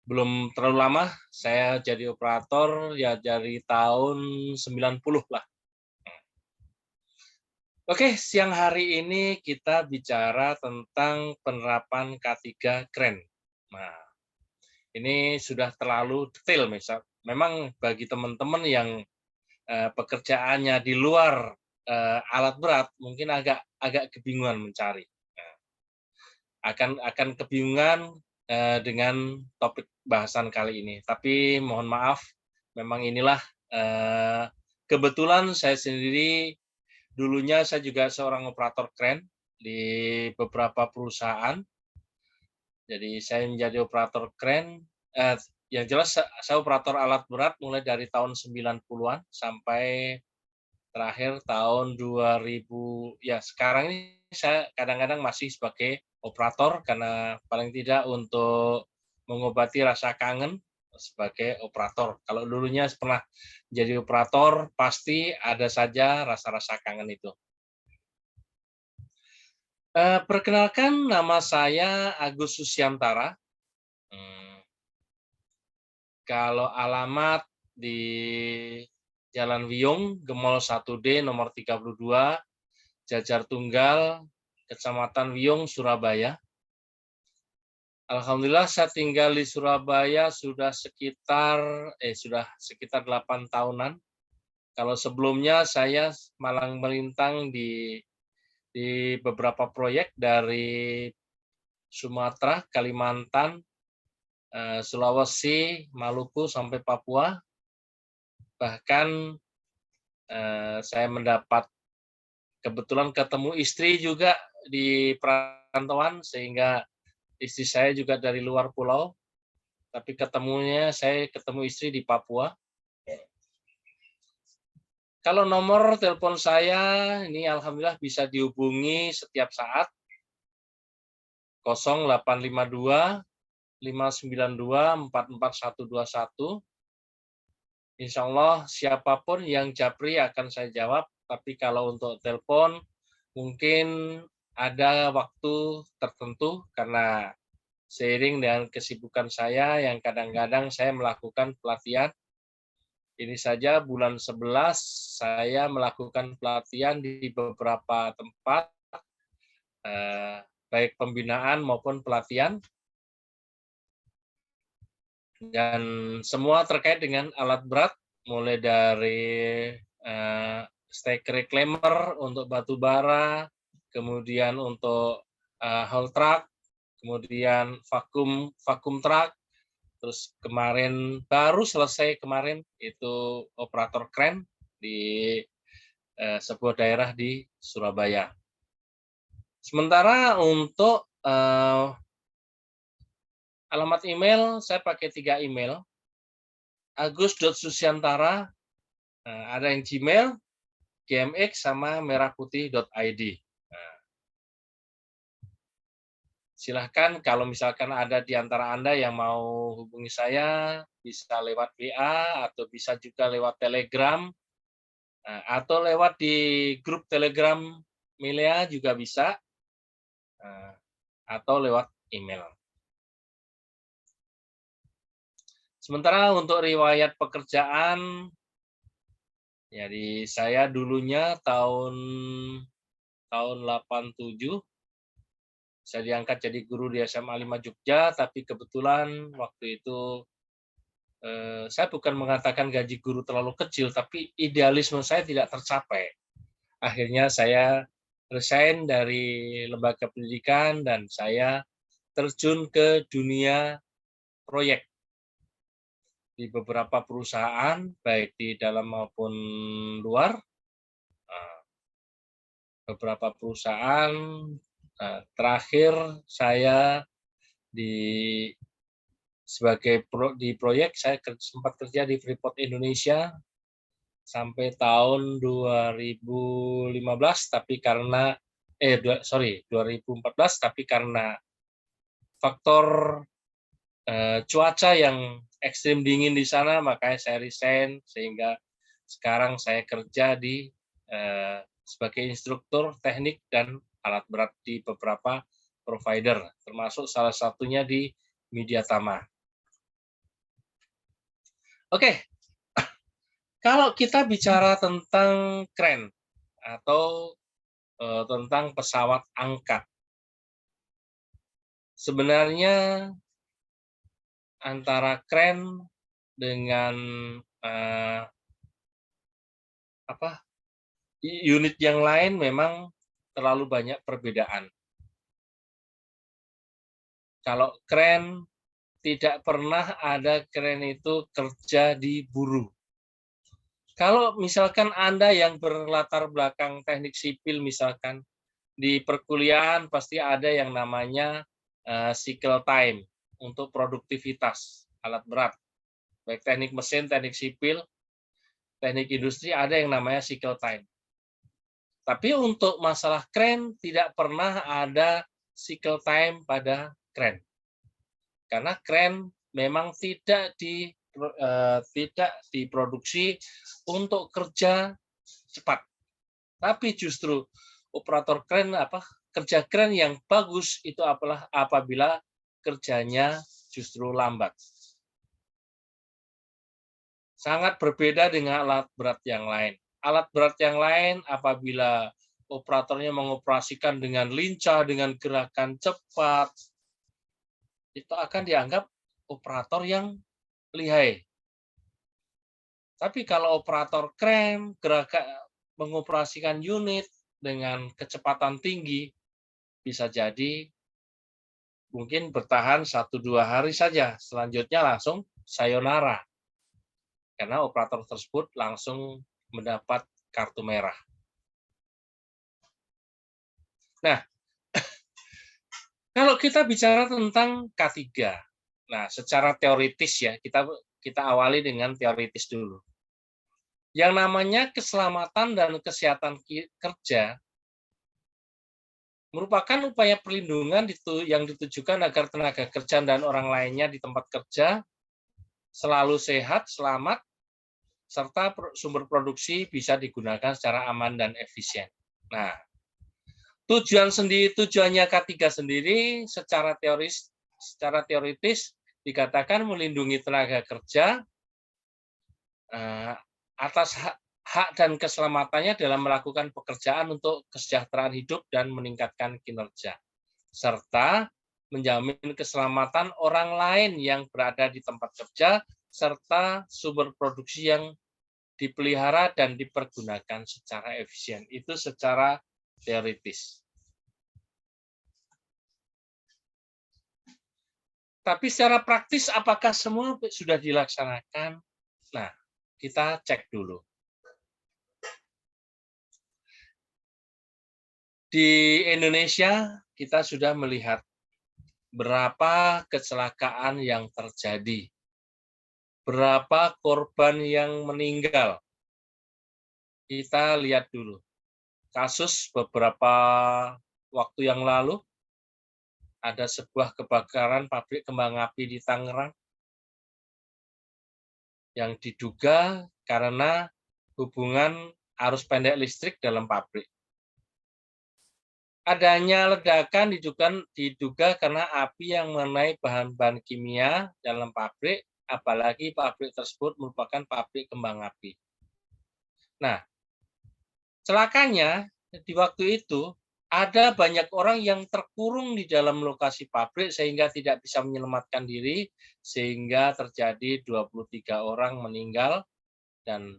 Belum terlalu lama, saya jadi operator ya dari tahun 90 lah. Oke, siang hari ini kita bicara tentang penerapan K3 Kren. Nah, ini sudah terlalu detail, misal. Memang bagi teman-teman yang pekerjaannya di luar alat berat, mungkin agak kebingungan mencari. Nah, akan kebingungan dengan topik bahasan kali ini. Tapi mohon maaf, memang inilah kebetulan saya sendiri dulunya saya juga seorang operator kren di beberapa perusahaan. Jadi saya menjadi operator kren, yang jelas saya operator alat berat mulai dari tahun 90-an sampai terakhir tahun 2000, ya sekarang ini saya kadang-kadang masih sebagai operator karena paling tidak untuk mengobati rasa kangen sebagai operator. Kalau dulunya pernah jadi operator, pasti ada saja rasa-rasa kangen itu. Perkenalkan, nama saya Agus Susiantara. Kalau alamat di Jalan Wiyung, Gemol 1D, nomor 32, Jajar Tunggal, Kecamatan Wiyung, Surabaya. Alhamdulillah saya tinggal di Surabaya sudah sekitar 8 tahunan. Kalau sebelumnya saya malang melintang di beberapa proyek dari Sumatera, Kalimantan, Sulawesi, Maluku sampai Papua. Bahkan saya mendapat kebetulan ketemu istri juga di perantauan, sehingga istri saya juga dari luar pulau, tapi saya ketemu istri di Papua. Kalau nomor telepon saya ini alhamdulillah bisa dihubungi setiap saat 0852 592 44121. Insya Allah siapapun yang japri akan saya jawab, tapi kalau untuk telepon mungkin ada waktu tertentu karena seiring dengan kesibukan saya yang kadang-kadang saya melakukan pelatihan. Ini saja bulan 11 saya melakukan pelatihan di beberapa tempat, baik pembinaan maupun pelatihan. Dan semua terkait dengan alat berat, mulai dari stake reclaimer untuk batu bara, kemudian untuk haul truck, kemudian vakum truck, terus baru selesai kemarin itu operator kren di sebuah daerah di Surabaya. Sementara untuk alamat email, saya pakai 3 email. agus.susiantara, ada yang Gmail, gmx, sama merahputih.id. Silahkan kalau misalkan ada di antara Anda yang mau hubungi saya, bisa lewat WA, atau bisa juga lewat Telegram, atau lewat di grup Telegram Milea juga bisa, atau lewat email. Sementara untuk riwayat pekerjaan, jadi saya dulunya tahun 87 saya diangkat jadi guru di SMA 5 Jogja, tapi kebetulan waktu itu saya bukan mengatakan gaji guru terlalu kecil, tapi idealisme saya tidak tercapai. Akhirnya saya resign dari lembaga pendidikan dan saya terjun ke dunia proyek di beberapa perusahaan, baik di dalam maupun luar. Beberapa perusahaan, terakhir saya di proyek, saya sempat kerja di Freeport Indonesia sampai tahun 2015, tapi karena 2014, tapi karena faktor cuaca yang ekstrim dingin di sana, makanya saya resign, sehingga sekarang saya kerja sebagai instruktur teknik dan alat berat di beberapa provider, termasuk salah satunya di Mediatama. Oke, kalau kita bicara tentang kren atau tentang pesawat angkat, sebenarnya antara kren dengan unit yang lain memang terlalu banyak perbedaan. Kalau kren, tidak pernah ada kren itu kerja di buruh. Kalau misalkan Anda yang berlatar belakang teknik sipil misalkan, di perkuliahan pasti ada yang namanya cycle time untuk produktivitas alat berat. Baik teknik mesin, teknik sipil, teknik industri ada yang namanya cycle time. Tapi untuk masalah kren tidak pernah ada cycle time pada kren. Karena kren memang tidak diproduksi untuk kerja cepat. Tapi justru operator kren kerja kren yang bagus itu apabila kerjanya justru lambat. Sangat berbeda dengan alat berat yang lain. Alat berat yang lain apabila operatornya mengoperasikan dengan lincah, dengan gerakan cepat, itu akan dianggap operator yang lihai. Tapi kalau operator kren mengoperasikan unit dengan kecepatan tinggi, bisa jadi mungkin bertahan 1-2 hari saja, selanjutnya langsung sayonara. Karena operator tersebut langsung mendapat kartu merah. Nah, kalau kita bicara tentang K3, nah secara teoritis ya, kita awali dengan teoritis dulu. Yang namanya keselamatan dan kesehatan kerja merupakan upaya perlindungan yang ditujukan agar tenaga kerja dan orang lainnya di tempat kerja selalu sehat, selamat, serta sumber produksi bisa digunakan secara aman dan efisien. Nah, tujuannya K3 sendiri secara teoritis dikatakan melindungi tenaga kerja atas hak dan keselamatannya dalam melakukan pekerjaan untuk kesejahteraan hidup dan meningkatkan kinerja, serta menjamin keselamatan orang lain yang berada di tempat kerja, serta sumber produksi yang dipelihara dan dipergunakan secara efisien. Itu secara teoritis. Tapi secara praktis apakah semua sudah dilaksanakan? Nah, kita cek dulu. Di Indonesia kita sudah melihat berapa kecelakaan yang terjadi, berapa korban yang meninggal. Kita lihat dulu kasus beberapa waktu yang lalu, ada sebuah kebakaran pabrik kembang api di Tangerang yang diduga karena hubungan arus pendek listrik dalam pabrik. Adanya ledakan diduga karena api yang mengenai bahan-bahan kimia dalam pabrik, apalagi pabrik tersebut merupakan pabrik kembang api. Nah, celakanya di waktu itu ada banyak orang yang terkurung di dalam lokasi pabrik sehingga tidak bisa menyelamatkan diri, sehingga terjadi 23 orang meninggal dan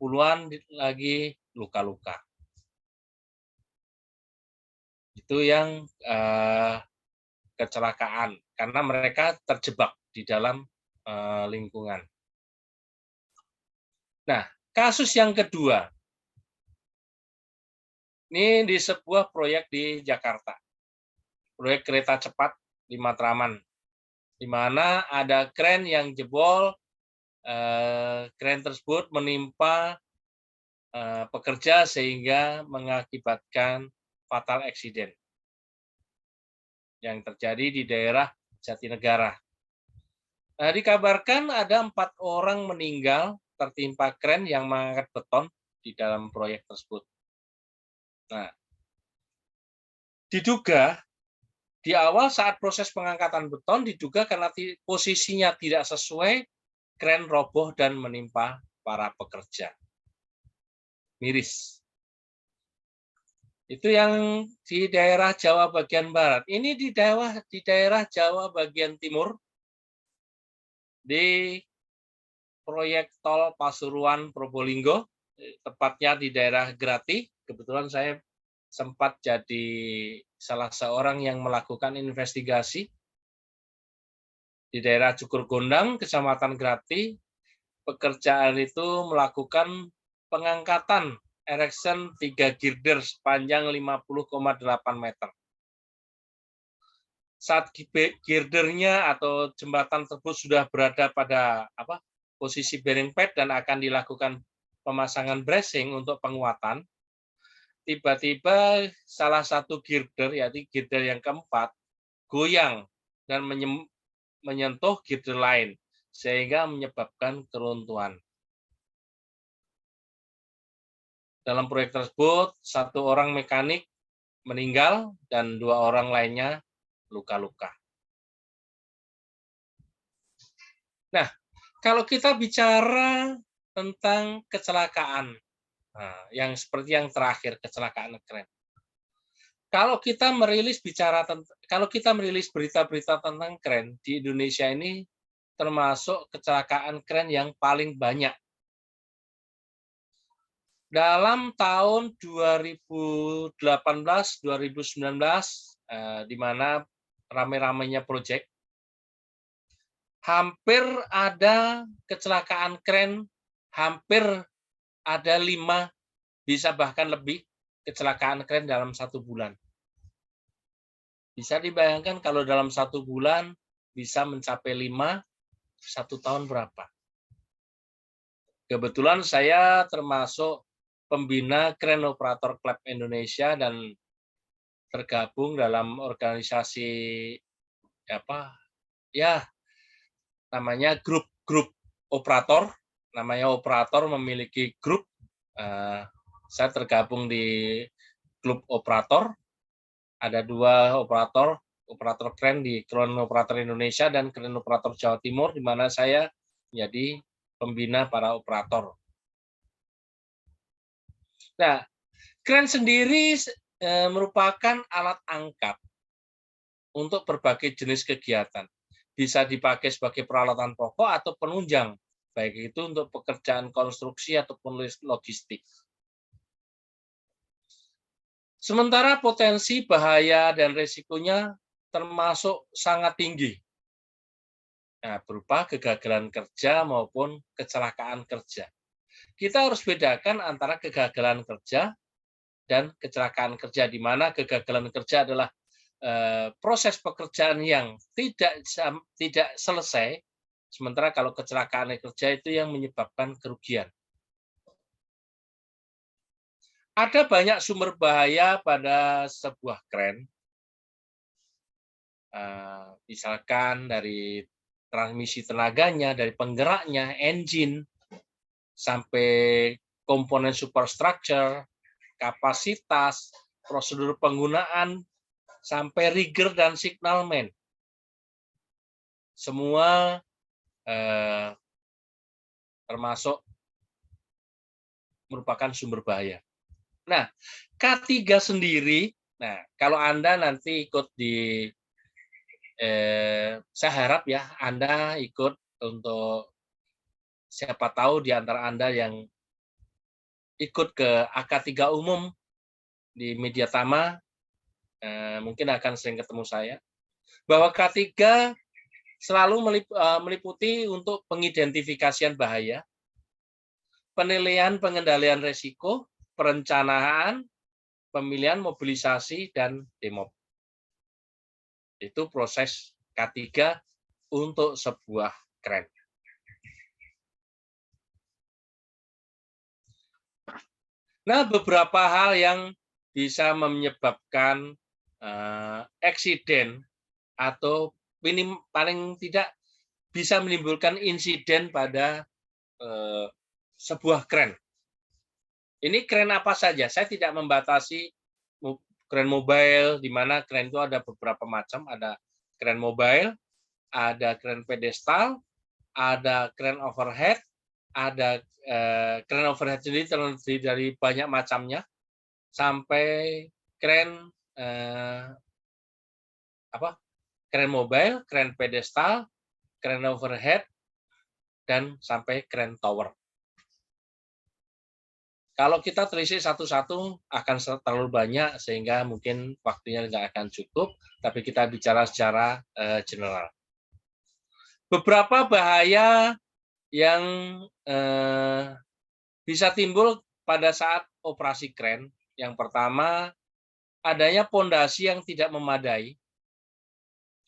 puluhan lagi luka-luka. Itu yang kecelakaan karena mereka terjebak di dalam lingkungan. Nah, kasus yang kedua, ini di sebuah proyek di Jakarta, proyek kereta cepat di Matraman, di mana ada kren yang jebol, kren tersebut menimpa pekerja sehingga mengakibatkan fatal accident yang terjadi di daerah Jatinegara. Nah, dikabarkan ada 4 orang meninggal tertimpa kren yang mengangkat beton di dalam proyek tersebut. Nah, diduga Di awal saat proses pengangkatan beton diduga karena posisinya tidak sesuai, kren roboh dan menimpa para pekerja. Miris. Itu yang di daerah Jawa bagian barat. Ini di daerah Jawa bagian timur, di proyek tol Pasuruan Probolinggo, tepatnya di daerah Grati. Kebetulan saya sempat jadi salah seorang yang melakukan investigasi di daerah Cukur Gondang, Kecamatan Grati. Pekerjaan itu melakukan pengangkatan erection 3 girder sepanjang 50,8 meter. Saat girdernya atau jembatan tersebut sudah berada pada posisi bearing pad dan akan dilakukan pemasangan bracing untuk penguatan, tiba-tiba salah satu girder, yaitu girder yang keempat, goyang dan menyentuh girder lain, sehingga menyebabkan keruntuhan. Dalam proyek tersebut, 1 orang mekanik meninggal dan 2 orang lainnya luka-luka. Nah, kalau kita bicara tentang kecelakaan, yang seperti yang terakhir, kecelakaan kren. Kalau kita merilis berita-berita tentang kren di Indonesia ini, termasuk kecelakaan kren yang paling banyak. Dalam tahun 2018-2019, di mana rame-ramenya proyek, hampir ada kecelakaan kren, hampir ada 5, bisa bahkan lebih, kecelakaan kren dalam 1 bulan. Bisa dibayangkan kalau dalam 1 bulan bisa mencapai 5, 1 tahun berapa? Kebetulan saya termasuk pembina Kren Operator Club Indonesia dan tergabung dalam organisasi namanya grup operator. Namanya operator memiliki grup. Saya tergabung di klub operator. Ada 2 operator kren di Kren Operator Indonesia dan Kren Operator Jawa Timur, di mana saya menjadi pembina para operator. Nah, kren sendiri merupakan alat angkat untuk berbagai jenis kegiatan. Bisa dipakai sebagai peralatan pokok atau penunjang, baik itu untuk pekerjaan konstruksi ataupun logistik. Sementara potensi bahaya dan risikonya termasuk sangat tinggi. Nah, berupa kegagalan kerja maupun kecelakaan kerja. Kita harus bedakan antara kegagalan kerja dan kecelakaan kerja, di mana kegagalan kerja adalah proses pekerjaan yang tidak selesai, sementara kalau kecelakaan kerja itu yang menyebabkan kerugian. Ada banyak sumber bahaya pada sebuah kren, misalkan dari transmisi tenaganya, dari penggeraknya, engine, sampai komponen superstructure, kapasitas, prosedur penggunaan, sampai rigger dan signalman. Semua termasuk merupakan sumber bahaya. Nah, K3 sendiri, kalau Anda nanti ikut di, saya harap ya Anda ikut, untuk siapa tahu di antara Anda yang ikut ke AK3 umum di Mediatama, mungkin akan sering ketemu saya, bahwa K3 selalu meliputi untuk pengidentifikasian bahaya, penilaian pengendalian risiko, perencanaan, pemilihan, mobilisasi, dan demop. Itu proses K3 untuk sebuah kren. Nah, beberapa hal yang bisa menyebabkan eksiden atau paling tidak bisa menimbulkan insiden pada sebuah kren. Ini kren apa saja? Saya tidak membatasi kren mobile, di mana kren itu ada beberapa macam, ada kren mobile, ada kren pedestal, ada kren overhead, ada kren overhead sendiri terdiri dari banyak macamnya, sampai kren kren mobile, kren pedestal, kren overhead, dan sampai kren tower. Kalau kita telisik satu-satu akan terlalu banyak sehingga mungkin waktunya nggak akan cukup, tapi kita bicara secara general. Beberapa bahaya yang bisa timbul pada saat operasi kren. Yang pertama, adanya pondasi yang tidak memadai,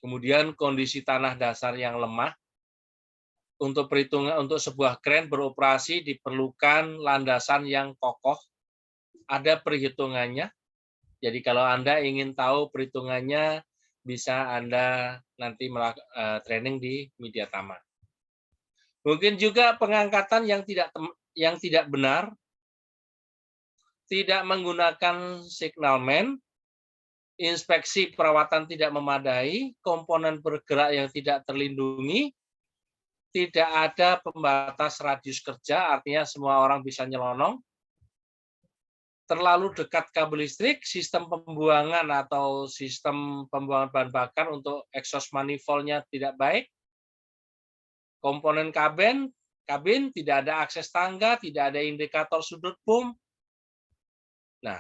kemudian kondisi tanah dasar yang lemah. Untuk perhitungan untuk sebuah kren beroperasi diperlukan landasan yang kokoh. Ada perhitungannya. Jadi kalau Anda ingin tahu perhitungannya, bisa Anda nanti training di Media Tama. Mungkin juga pengangkatan yang tidak benar, tidak menggunakan signalman, inspeksi perawatan tidak memadai, komponen bergerak yang tidak terlindungi, tidak ada pembatas radius kerja, artinya semua orang bisa nyelonong. Terlalu dekat kabel listrik, sistem pembuangan atau sistem pembuangan bahan bakar untuk exhaust manifold-nya tidak baik. Komponen kabin tidak ada akses tangga, tidak ada indikator sudut bom. Nah,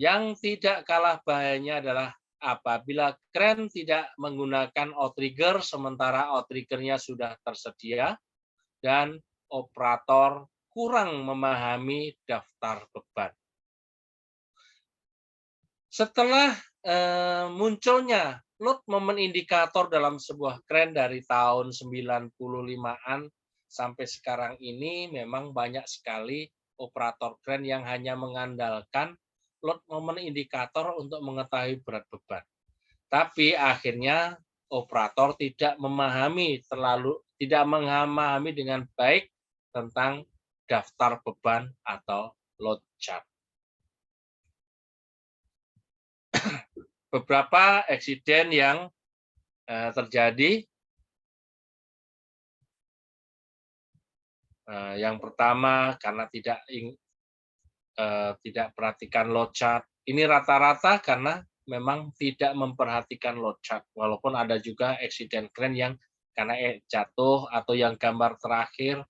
yang tidak kalah bahayanya adalah apabila kren tidak menggunakan outrigger sementara outrigger-nya sudah tersedia dan operator kurang memahami daftar beban. Setelah munculnya load moment indikator dalam sebuah kren dari tahun 95-an sampai sekarang ini, memang banyak sekali operator kren yang hanya mengandalkan load moment indikator untuk mengetahui berat beban. Tapi akhirnya operator tidak memahami dengan baik tentang daftar beban atau load chart. Beberapa eksiden yang terjadi. Yang pertama karena tidak perhatikan load chart. Ini rata-rata karena memang tidak memperhatikan load chart. Walaupun ada juga eksiden kren yang karena jatuh atau yang gambar terakhir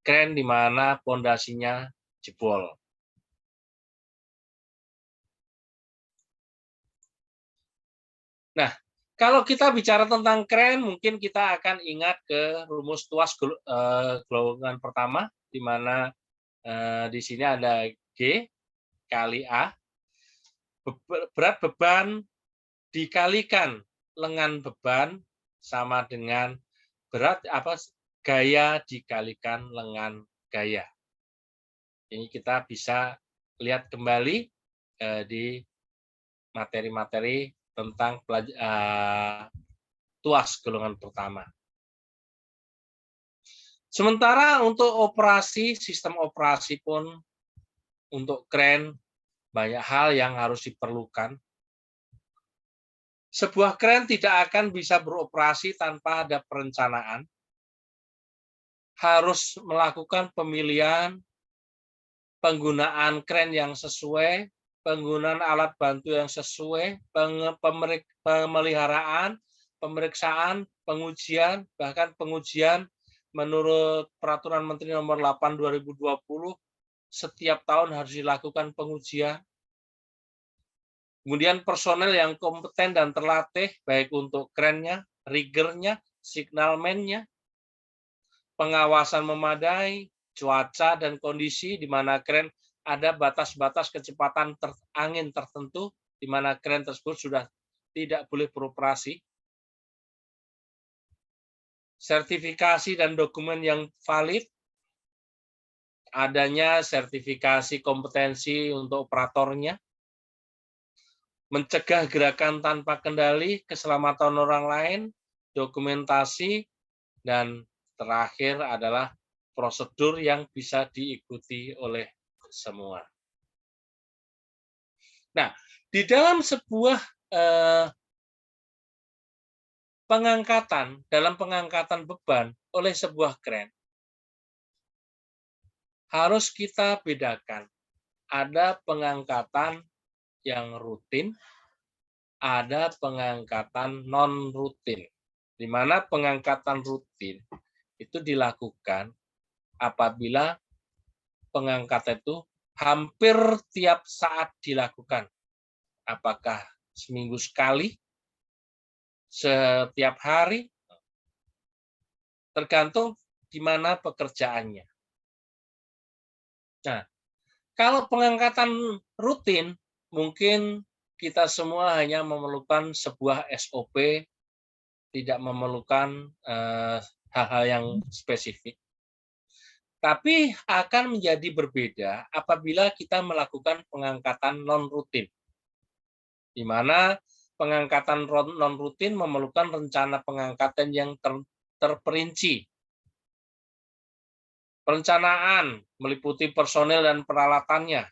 kren di mana pondasinya jebol. Nah, kalau kita bicara tentang kren, mungkin kita akan ingat ke rumus tuas golongan pertama, di mana di sini ada G kali A. Berat beban dikalikan lengan beban sama dengan gaya dikalikan lengan gaya. Ini kita bisa lihat kembali di materi-materi tentang tuas golongan pertama. Sementara untuk sistem operasi pun untuk kren banyak hal yang harus diperlukan. Sebuah kren tidak akan bisa beroperasi tanpa ada perencanaan. Harus melakukan pemilihan, penggunaan kren yang sesuai, penggunaan alat bantu yang sesuai, pemeliharaan, pemeriksaan, pengujian, bahkan pengujian menurut Peraturan Menteri Nomor 8 2020, setiap tahun harus dilakukan pengujian. Kemudian personel yang kompeten dan terlatih, baik untuk krennya, riggernya, signalman-nya, pengawasan memadai, cuaca dan kondisi di mana kren ada batas-batas kecepatan angin tertentu di mana kren tersebut sudah tidak boleh beroperasi. Sertifikasi dan dokumen yang valid, adanya sertifikasi kompetensi untuk operatornya, mencegah gerakan tanpa kendali, keselamatan orang lain, dokumentasi, dan terakhir adalah prosedur yang bisa diikuti oleh semua. Nah, di dalam sebuah dalam pengangkatan beban oleh sebuah kren, harus kita bedakan. Ada pengangkatan yang rutin, ada pengangkatan non-rutin. Di mana pengangkatan rutin itu dilakukan apabila pengangkatan itu hampir tiap saat dilakukan. Apakah seminggu sekali, setiap hari, tergantung di mana pekerjaannya. Nah, kalau pengangkatan rutin, mungkin kita semua hanya memerlukan sebuah SOP, tidak memerlukan hal-hal yang spesifik. Tapi akan menjadi berbeda apabila kita melakukan pengangkatan non-rutin, di mana pengangkatan non-rutin memerlukan rencana pengangkatan yang terperinci. Perencanaan meliputi personel dan peralatannya.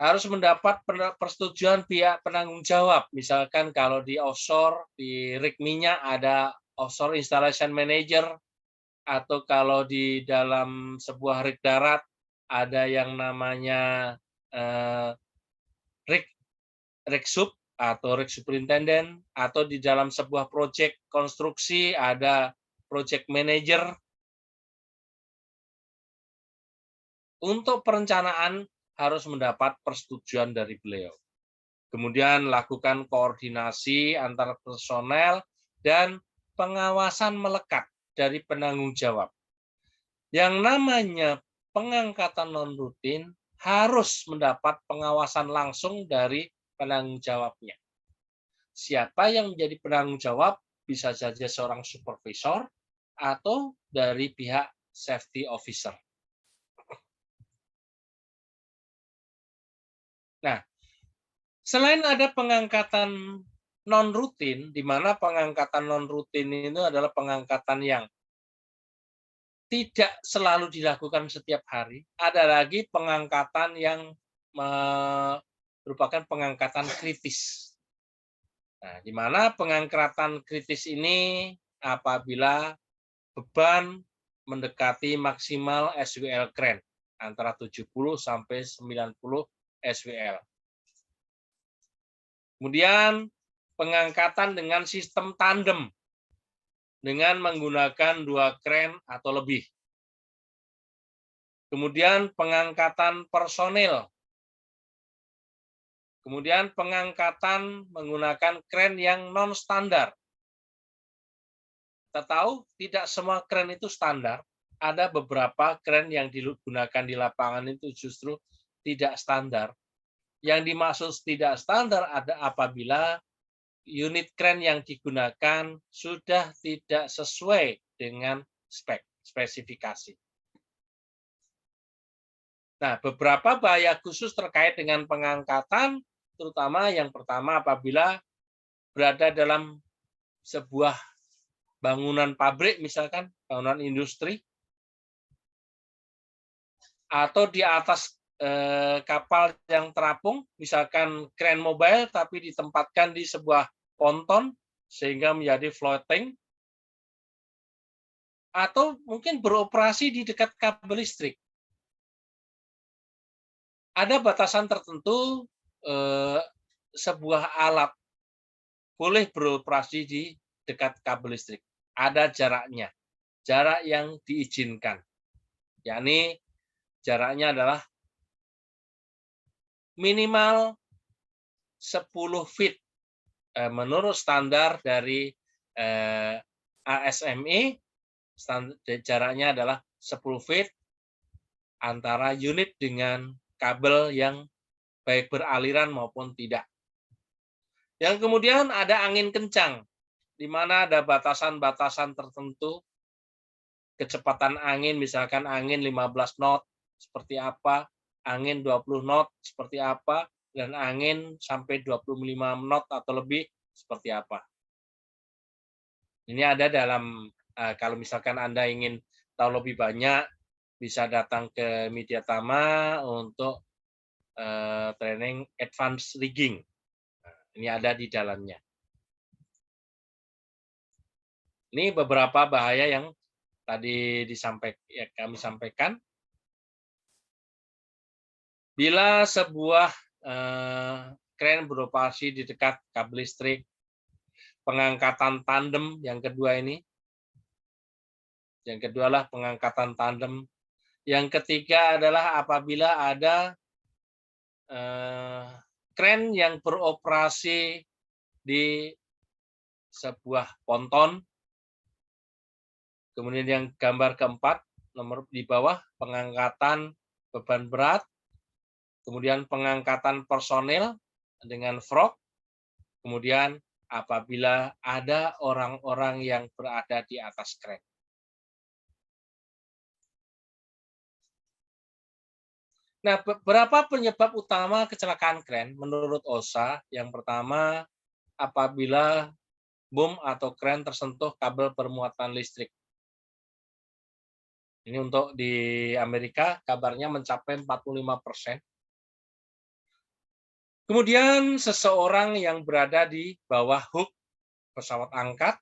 Harus mendapat persetujuan pihak penanggung jawab. Misalkan kalau di offshore, di rig minyak ada offshore installation manager, atau kalau di dalam sebuah rig darat ada yang namanya rig sub atau rig superintendent, atau di dalam sebuah proyek konstruksi ada project manager. Untuk perencanaan harus mendapat persetujuan dari beliau. Kemudian lakukan koordinasi antar personel dan pengawasan melekat dari penanggung jawab. Yang namanya pengangkatan non-rutin harus mendapat pengawasan langsung dari penanggung jawabnya. Siapa yang menjadi penanggung jawab bisa saja seorang supervisor atau dari pihak safety officer. Nah, selain ada pengangkatan non-rutin, di mana pengangkatan non-rutin itu adalah pengangkatan yang tidak selalu dilakukan setiap hari, ada lagi pengangkatan yang merupakan pengangkatan kritis. Nah, di mana pengangkatan kritis ini apabila beban mendekati maksimal SWL kren antara 70 sampai 90 SWL. Kemudian pengangkatan dengan sistem tandem dengan menggunakan 2 kren atau lebih. Kemudian pengangkatan personil. Kemudian pengangkatan menggunakan kren yang non standar. Kita tahu tidak semua kren itu standar. Ada beberapa kren yang digunakan di lapangan itu justru tidak standar. Yang dimaksud tidak standar ada apabila unit kren yang digunakan sudah tidak sesuai dengan spesifikasi. Nah, beberapa bahaya khusus terkait dengan pengangkatan, terutama yang pertama apabila berada dalam sebuah bangunan pabrik, misalkan bangunan industri, atau di atas kapal yang terapung, misalkan kren mobile tapi ditempatkan di sebuah ponton sehingga menjadi floating, atau mungkin beroperasi di dekat kabel listrik. Ada batasan tertentu sebuah alat boleh beroperasi di dekat kabel listrik. Ada jaraknya, jarak yang diizinkan, yakni jaraknya adalah minimal 10 feet menurut standar dari ASME. Jaraknya adalah 10 feet antara unit dengan kabel yang baik beraliran maupun tidak. Yang kemudian ada angin kencang, di mana ada batasan-batasan tertentu, kecepatan angin, misalkan angin 15 knot, seperti apa, angin 20 knot, seperti apa, dan angin sampai 25 knot atau lebih, seperti apa. Ini ada dalam, kalau misalkan Anda ingin tahu lebih banyak, bisa datang ke Media Tama untuk training advanced rigging. Nah, ini ada di dalamnya. Ini beberapa bahaya yang tadi kami sampaikan. Bila sebuah kren beroperasi di dekat kabel listrik, pengangkatan tandem yang kedua ini. Yang kedua adalah pengangkatan tandem. Yang ketiga adalah apabila ada kren yang beroperasi di sebuah ponton. Kemudian yang gambar keempat, nomor di bawah, pengangkatan beban berat, kemudian pengangkatan personel dengan frog, kemudian apabila ada orang-orang yang berada di atas kren. Nah, berapa penyebab utama kecelakaan kren menurut OSHA? Yang pertama, apabila boom atau kren tersentuh kabel bermuatan listrik. Ini untuk di Amerika kabarnya mencapai 45%. Kemudian seseorang yang berada di bawah hook pesawat angkat,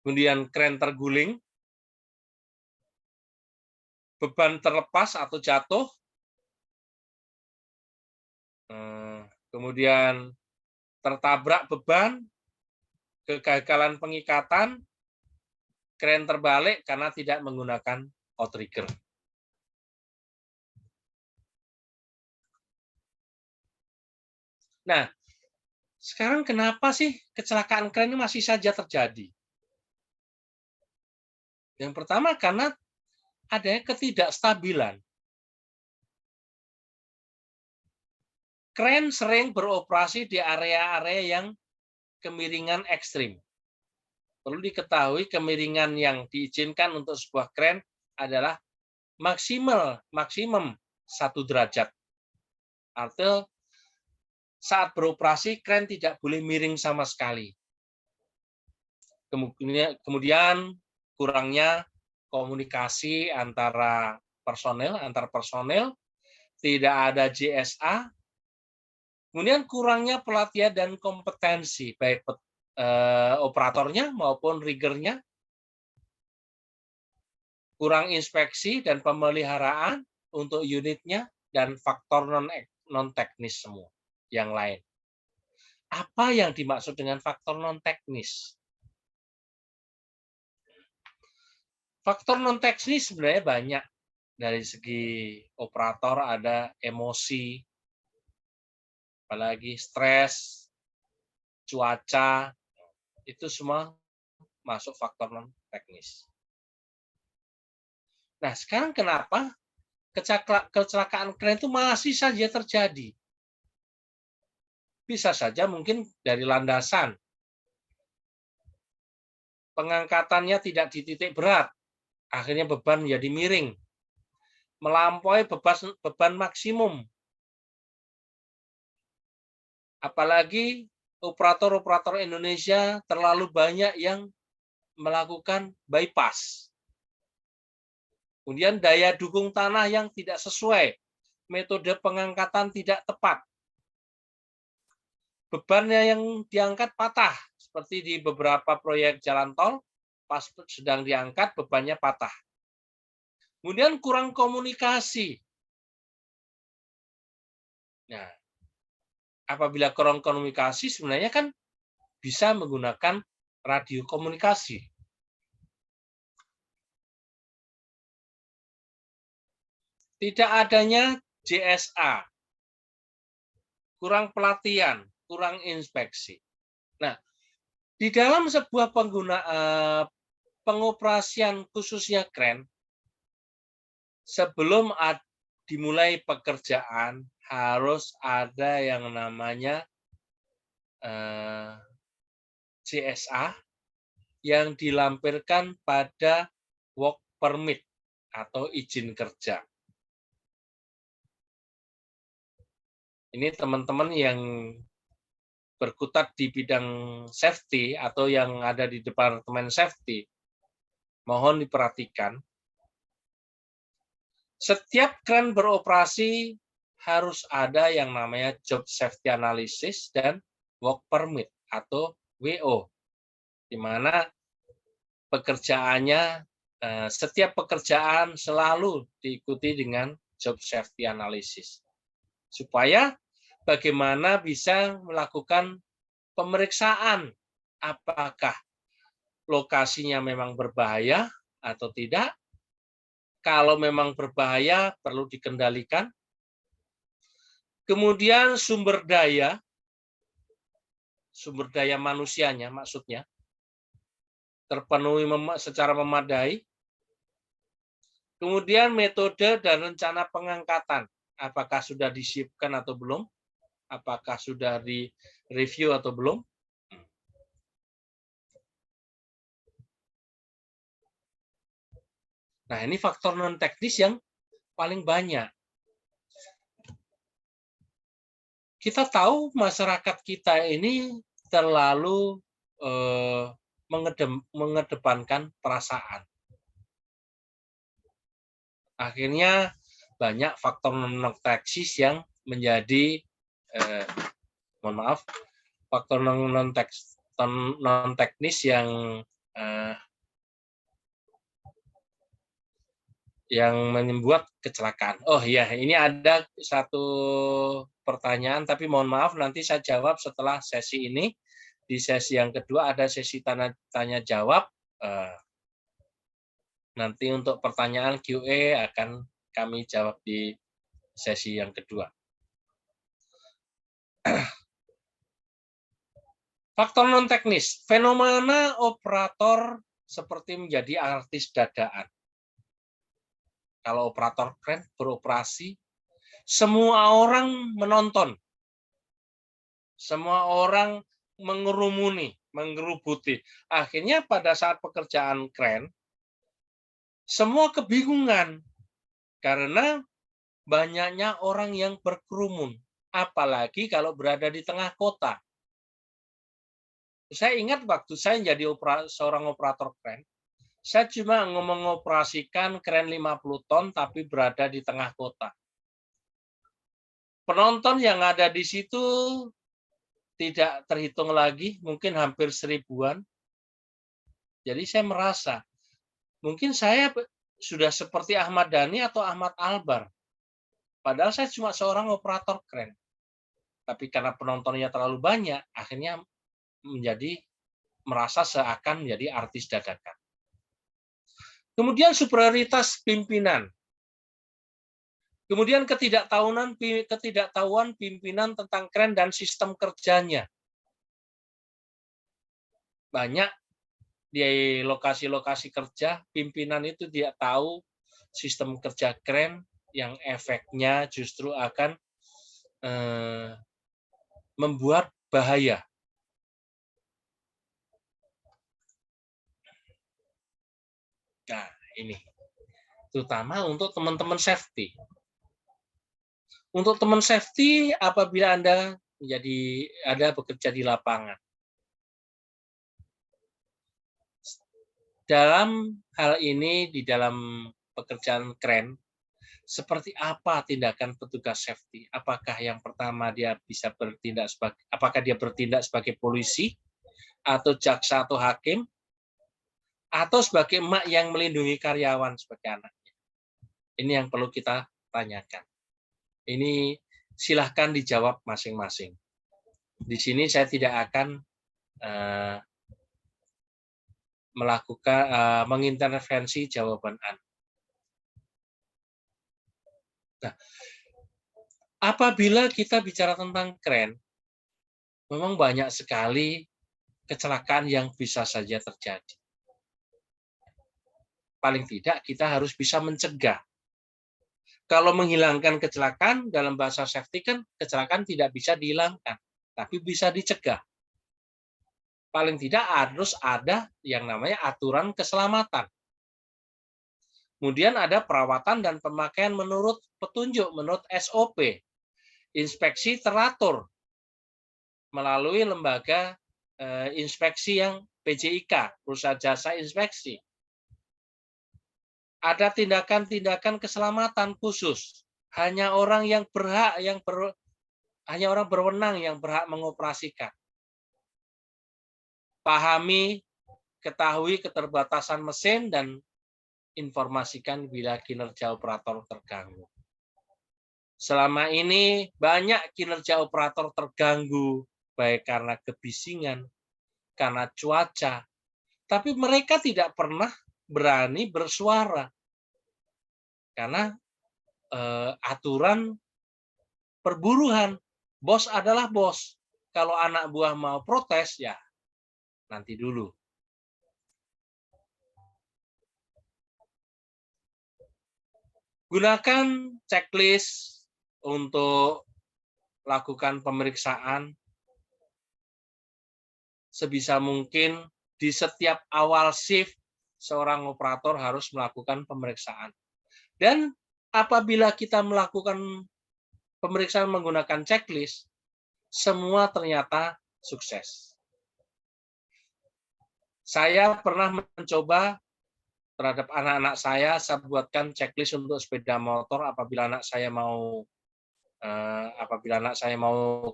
kemudian kren terguling, beban terlepas atau jatuh, kemudian tertabrak beban, kegagalan pengikatan, kren terbalik karena tidak menggunakan outrigger. Nah, sekarang kenapa sih kecelakaan kren ini masih saja terjadi? Yang pertama karena adanya ketidakstabilan. Kren sering beroperasi di area-area yang kemiringan ekstrim. Perlu diketahui kemiringan yang diizinkan untuk sebuah kren adalah maksimum 1 derajat. Artinya saat beroperasi kren tidak boleh miring sama sekali. Kemudian kurangnya komunikasi antar personel, tidak ada JSA, kemudian kurangnya pelatihan dan kompetensi baik operatornya maupun riggernya, kurang inspeksi dan pemeliharaan untuk unitnya, dan faktor non-teknis semua yang lain. Apa yang dimaksud dengan faktor non-teknis? Faktor non-teknis sebenarnya banyak. Dari segi operator ada emosi, apalagi stres, cuaca, itu semua masuk faktor non-teknis. Nah, sekarang kenapa kecelakaan kren itu masih saja terjadi? Bisa saja mungkin dari landasan. Pengangkatannya tidak di titik berat, akhirnya beban menjadi miring. Melampaui beban maksimum. Apalagi operator-operator Indonesia terlalu banyak yang melakukan bypass. Kemudian daya dukung tanah yang tidak sesuai, metode pengangkatan tidak tepat. Bebannya yang diangkat patah, seperti di beberapa proyek jalan tol, pas sedang diangkat bebannya patah. Kemudian kurang komunikasi. Nah, apabila kurang komunikasi sebenarnya kan bisa menggunakan radio komunikasi. Tidak adanya JSA, kurang pelatihan, kurang inspeksi. Nah, di dalam sebuah pengoperasian khususnya kren, sebelum dimulai pekerjaan harus ada yang namanya JSA yang dilampirkan pada work permit atau izin kerja. Ini teman-teman yang berkutat di bidang safety atau yang ada di departemen safety, mohon diperhatikan. Setiap kren beroperasi harus ada yang namanya job safety analysis dan work permit atau WO, di mana pekerjaannya setiap pekerjaan selalu diikuti dengan job safety analysis. Supaya bagaimana bisa melakukan pemeriksaan apakah lokasinya memang berbahaya atau tidak. Kalau memang berbahaya perlu dikendalikan. Kemudian sumber daya manusianya maksudnya terpenuhi secara memadai. Kemudian metode dan rencana pengangkatan, apakah sudah disiapkan atau belum? Apakah sudah di-review atau belum? Nah, ini faktor non-teknis yang paling banyak. Kita tahu masyarakat kita ini terlalu mengedepankan perasaan. Akhirnya banyak faktor non-teknis yang menjadi faktor non-teknis yang membuat kecelakaan. Oh iya, ini ada satu pertanyaan, tapi mohon maaf nanti saya jawab setelah sesi ini. Di sesi yang kedua ada sesi tanya jawab. Nanti untuk pertanyaan QA akan kami jawab di sesi yang kedua. Faktor non-teknis, fenomena operator seperti menjadi artis dadaan. Kalau operator kren beroperasi, semua orang menonton. Semua orang mengerumuni, menggerubuti. Akhirnya pada saat pekerjaan kren, semua kebingungan karena banyaknya orang yang berkerumun, apalagi kalau berada di tengah kota. Saya ingat waktu saya jadi seorang operator kren, saya cuma mengoperasikan kren 50 ton tapi berada di tengah kota. Penonton yang ada di situ tidak terhitung lagi, mungkin hampir 1000-an. Jadi saya merasa, mungkin saya sudah seperti Ahmad Dhani atau Ahmad Albar. Padahal saya cuma seorang operator kren. Tapi karena penontonnya terlalu banyak, akhirnya merasa seakan menjadi artis dadakan. Kemudian superioritas pimpinan. Kemudian ketidaktahuan pimpinan tentang kren dan sistem kerjanya. Banyak di lokasi-lokasi kerja, pimpinan itu tidak tahu sistem kerja kren yang efeknya justru akan membuat bahaya. Nah, ini terutama untuk teman-teman safety. Untuk teman safety, apabila Anda bekerja di lapangan, dalam hal ini di dalam pekerjaan kren, seperti apa tindakan petugas safety? Apakah yang pertama dia bisa bertindak sebagai polisi atau jaksa atau hakim, atau sebagai emak yang melindungi karyawan sebagai anaknya? Ini yang perlu kita tanyakan. Ini silahkan dijawab masing-masing. Di sini saya tidak akan mengintervensi jawaban Anda. Nah, apabila kita bicara tentang kren, memang banyak sekali kecelakaan yang bisa saja terjadi. Paling tidak kita harus bisa mencegah. Kalau menghilangkan kecelakaan, dalam bahasa safety kan kecelakaan tidak bisa dihilangkan, tapi bisa dicegah. Paling tidak harus ada yang namanya aturan keselamatan. Kemudian ada perawatan dan pemakaian menurut petunjuk, menurut SOP. Inspeksi teratur melalui lembaga inspeksi yang PJIK, Perusahaan Jasa Inspeksi. Ada tindakan-tindakan keselamatan khusus. Hanya orang yang berhak hanya orang berwenang yang berhak mengoperasikan. Pahami, ketahui keterbatasan mesin dan informasikan bila kinerja operator terganggu. Selama ini banyak kinerja operator terganggu, baik karena kebisingan, karena cuaca, tapi mereka tidak pernah berani bersuara karena aturan perburuan. Bos adalah bos. Kalau anak buah mau protes, ya nanti dulu. Gunakan checklist untuk lakukan pemeriksaan sebisa mungkin di setiap awal shift seorang operator harus melakukan pemeriksaan. Dan apabila kita melakukan pemeriksaan menggunakan checklist, semua ternyata sukses. Saya pernah mencoba terhadap anak-anak saya buatkan checklist untuk sepeda motor apabila anak saya mau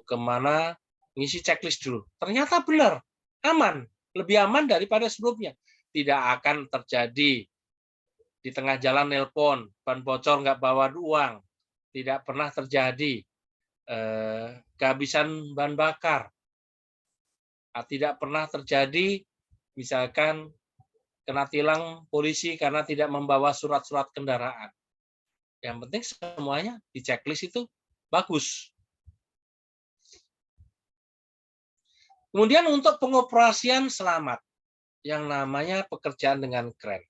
kemana, ngisi checklist dulu. Ternyata benar, aman, lebih aman daripada sebelumnya. Tidak akan terjadi di tengah jalan nelpon, ban bocor nggak bawa uang, tidak pernah terjadi kehabisan bahan bakar, tidak pernah terjadi misalkan kena tilang polisi karena tidak membawa surat-surat kendaraan. Yang penting semuanya di checklist itu bagus. Kemudian untuk pengoperasian selamat, yang namanya pekerjaan dengan kren.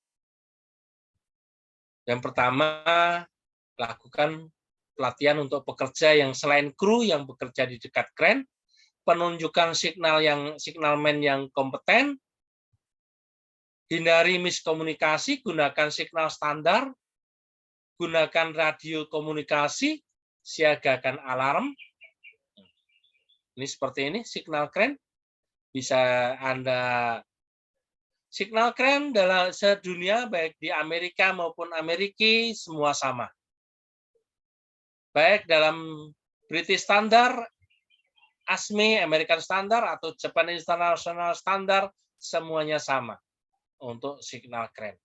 Yang pertama, lakukan pelatihan untuk pekerja yang selain kru yang bekerja di dekat kren, penunjukan signalman yang kompeten, hindari miskomunikasi, gunakan signal standar, gunakan radio komunikasi, siagakan alarm. Ini seperti ini, signal kren. Bisa Anda signal kren dalam sedunia, baik di Amerika maupun Amerika, semua sama. Baik dalam British Standard, ASME, American Standard, atau Japan International Standard, semuanya sama untuk signal kren.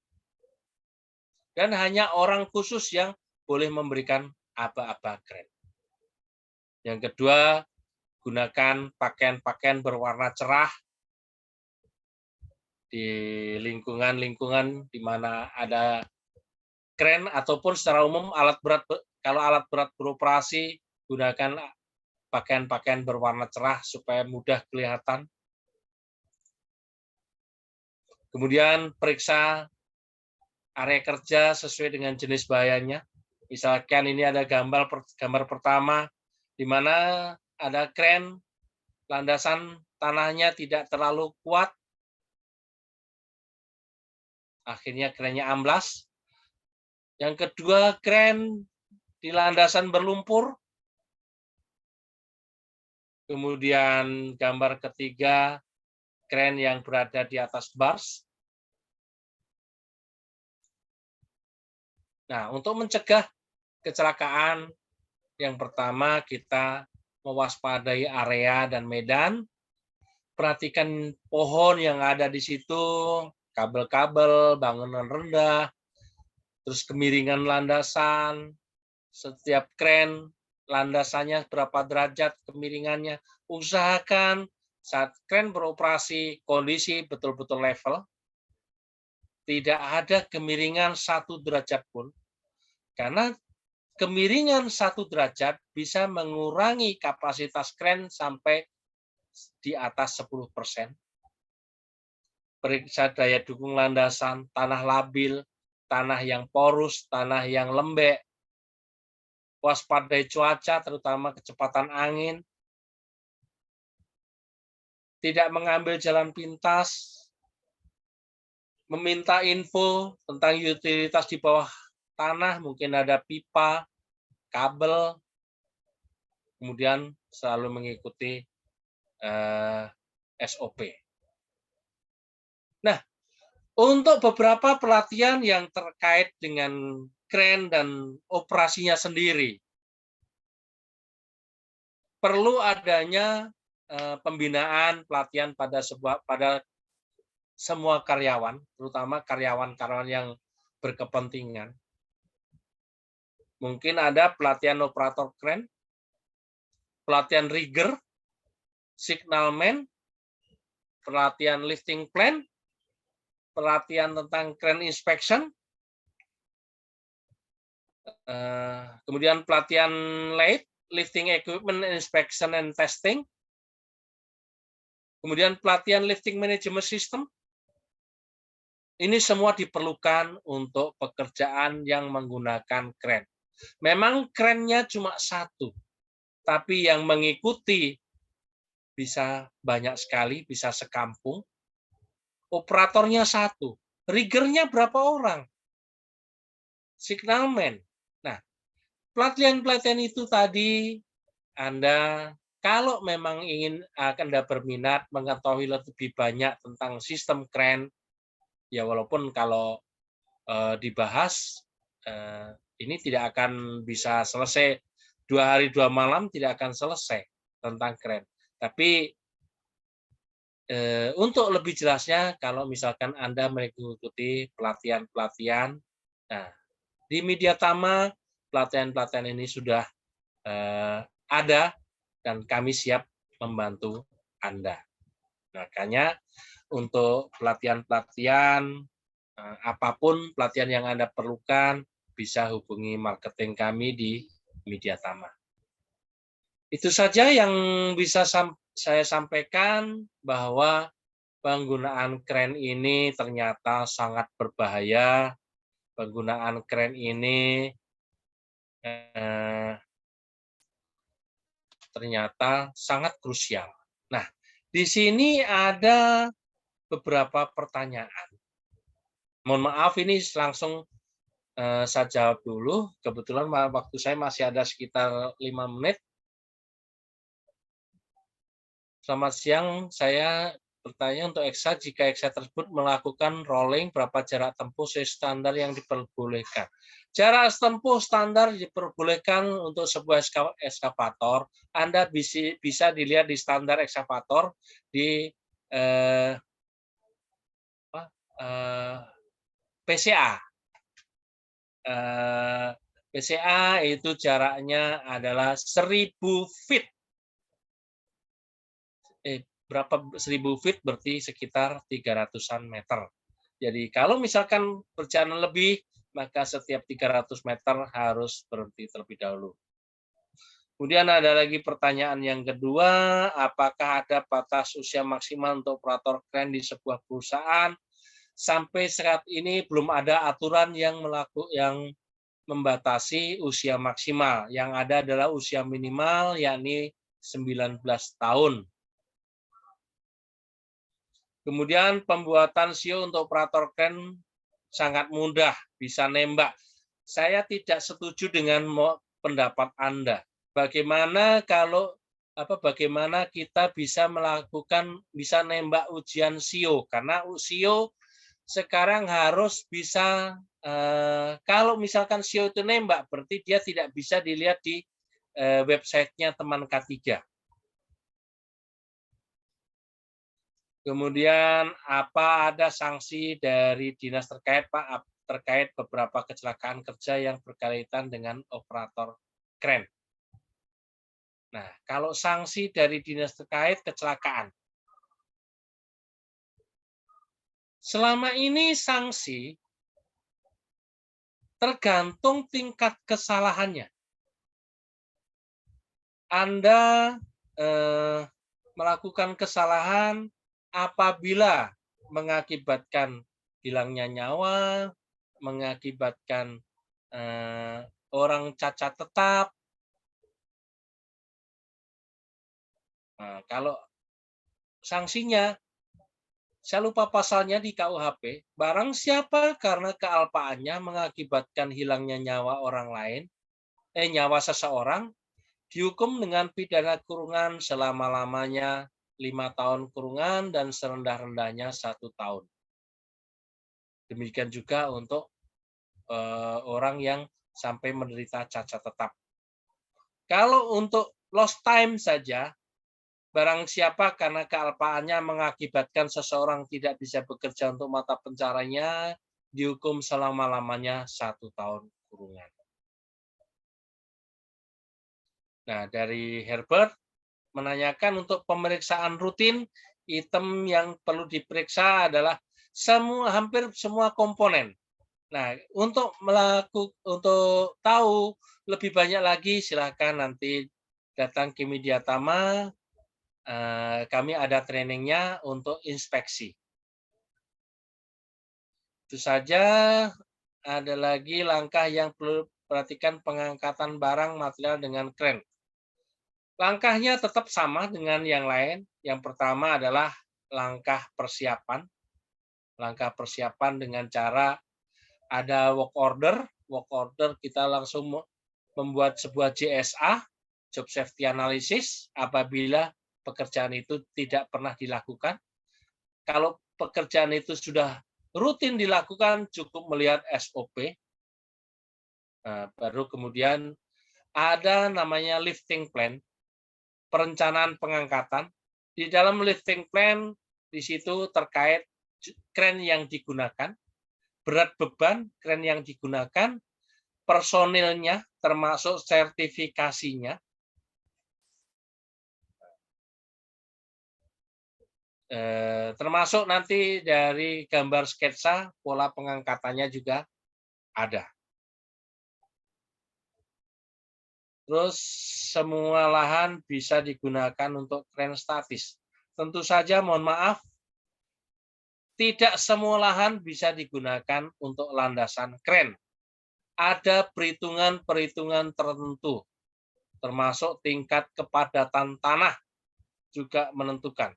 Dan hanya orang khusus yang boleh memberikan aba-aba kren. Yang kedua, gunakan pakaian-pakaian berwarna cerah di lingkungan-lingkungan di mana ada kren ataupun secara umum kalau alat berat beroperasi, gunakan pakaian-pakaian berwarna cerah supaya mudah kelihatan. Kemudian periksa area kerja sesuai dengan jenis bahayanya. Misalkan ini ada gambar pertama di mana ada kren, landasan tanahnya tidak terlalu kuat, akhirnya krennya amblas. Yang kedua, kren di landasan berlumpur. Kemudian gambar ketiga, kren yang berada di atas bars. Nah, untuk mencegah kecelakaan, yang pertama kita mewaspadai area dan medan, perhatikan pohon yang ada di situ, kabel-kabel, bangunan rendah, terus kemiringan landasan, setiap kren landasannya berapa derajat kemiringannya. Usahakan saat kren beroperasi kondisi betul-betul level, tidak ada kemiringan 1 derajat pun, karena kemiringan 1 derajat bisa mengurangi kapasitas kren sampai di atas 10%. Periksa daya dukung landasan, tanah labil, tanah yang porus, tanah yang lembek, waspadai cuaca, terutama kecepatan angin, tidak mengambil jalan pintas, meminta info tentang utilitas di bawah tanah, mungkin ada pipa, kabel, kemudian selalu mengikuti SOP. Nah, Untuk beberapa pelatihan yang terkait dengan kren dan operasinya sendiri, perlu adanya pembinaan pelatihan pada semua karyawan, terutama karyawan-karyawan yang berkepentingan. Mungkin ada pelatihan operator kren, pelatihan rigger, signalman, pelatihan lifting plan, pelatihan tentang crane inspection, kemudian pelatihan lathe, lifting equipment inspection and testing, kemudian pelatihan lifting management system. Ini semua diperlukan untuk pekerjaan yang menggunakan kren. Memang krennya cuma satu, tapi yang mengikuti bisa banyak sekali, bisa sekampung. Operatornya satu, riggernya berapa orang? Signalman. Nah, pelatihan-pelatihan itu tadi Anda kalau memang ingin Anda berminat mengetahui lebih banyak tentang sistem kren, ya walaupun kalau dibahas ini tidak akan bisa selesai 2 hari 2 malam, tidak akan selesai tentang kren. Tapi untuk lebih jelasnya, kalau misalkan Anda mengikuti pelatihan-pelatihan, nah di Media Tama pelatihan-pelatihan ini sudah ada dan kami siap membantu Anda. Makanya untuk pelatihan-pelatihan apapun pelatihan yang Anda perlukan bisa hubungi marketing kami di Media Tama. Itu saja yang bisa saya sampaikan, bahwa penggunaan kren ini ternyata sangat berbahaya. Penggunaan kren ini ternyata sangat krusial. Nah, di sini ada beberapa pertanyaan. Mohon maaf ini langsung saya jawab dulu. Kebetulan waktu saya masih ada sekitar 5 menit. Selamat siang, saya bertanya untuk EXA, jika EXA tersebut melakukan rolling, berapa jarak tempuh standar yang diperbolehkan? Jarak tempuh standar diperbolehkan untuk sebuah ekskavator. Anda bisa dilihat di standar ekskavator di PCA. PCA itu jaraknya adalah 1000 feet. Berapa 1000 feet berarti sekitar 300-an meter. Jadi kalau misalkan perjalanan lebih, maka setiap 300 meter harus berhenti terlebih dahulu. Kemudian ada lagi pertanyaan yang kedua, apakah ada batas usia maksimal untuk operator kren di sebuah perusahaan? Sampai saat ini belum ada aturan yang membatasi usia maksimal. Yang ada adalah usia minimal, yakni 19 tahun. Kemudian pembuatan SEO untuk operator kren sangat mudah, bisa nembak. Saya tidak setuju dengan pendapat Anda. Bagaimana kita bisa nembak ujian SEO? Karena SEO sekarang harus bisa, kalau misalkan SEO itu nembak, berarti dia tidak bisa dilihat di websitenya teman K3. Kemudian apa ada sanksi dari dinas terkait, Pak, terkait beberapa kecelakaan kerja yang berkaitan dengan operator kren? Nah, kalau sanksi dari dinas terkait kecelakaan, selama ini sanksi tergantung tingkat kesalahannya. Anda melakukan kesalahan apabila mengakibatkan hilangnya nyawa, mengakibatkan orang cacat tetap. Nah, kalau sanksinya, saya lupa pasalnya di KUHP, barang siapa karena kealpaannya mengakibatkan hilangnya nyawa orang lain, nyawa seseorang, dihukum dengan pidana kurungan selama-lamanya 5 tahun kurungan dan serendah-rendahnya 1 tahun. Demikian juga untuk orang yang sampai menderita cacat tetap. Kalau untuk lost time saja, barang siapa karena kealpaannya mengakibatkan seseorang tidak bisa bekerja untuk mata pencariannya, dihukum selama-lamanya 1 tahun kurungan. Nah, dari Herbert menanyakan untuk pemeriksaan rutin, item yang perlu diperiksa adalah hampir semua komponen. Nah, untuk tahu lebih banyak lagi, silakan nanti datang ke Media Tama. Kami ada trainingnya untuk inspeksi. Itu saja. Ada lagi langkah yang perlu perhatikan, pengangkatan barang material dengan kren. Langkahnya tetap sama dengan yang lain. Yang pertama adalah langkah persiapan. Langkah persiapan dengan cara ada work order. Work order kita langsung membuat sebuah JSA, Job Safety Analysis, apabila pekerjaan itu tidak pernah dilakukan. Kalau pekerjaan itu sudah rutin dilakukan, cukup melihat SOP. Nah, baru kemudian ada namanya lifting plan, perencanaan pengangkatan. Di dalam lifting plan, di situ terkait kren yang digunakan, berat beban kren yang digunakan, personilnya, termasuk sertifikasinya, termasuk nanti dari gambar sketsa, pola pengangkatannya juga ada. Terus semua lahan bisa digunakan untuk kren statis. Tentu saja, mohon maaf, tidak semua lahan bisa digunakan untuk landasan kren. Ada perhitungan-perhitungan tertentu, termasuk tingkat kepadatan tanah juga menentukan.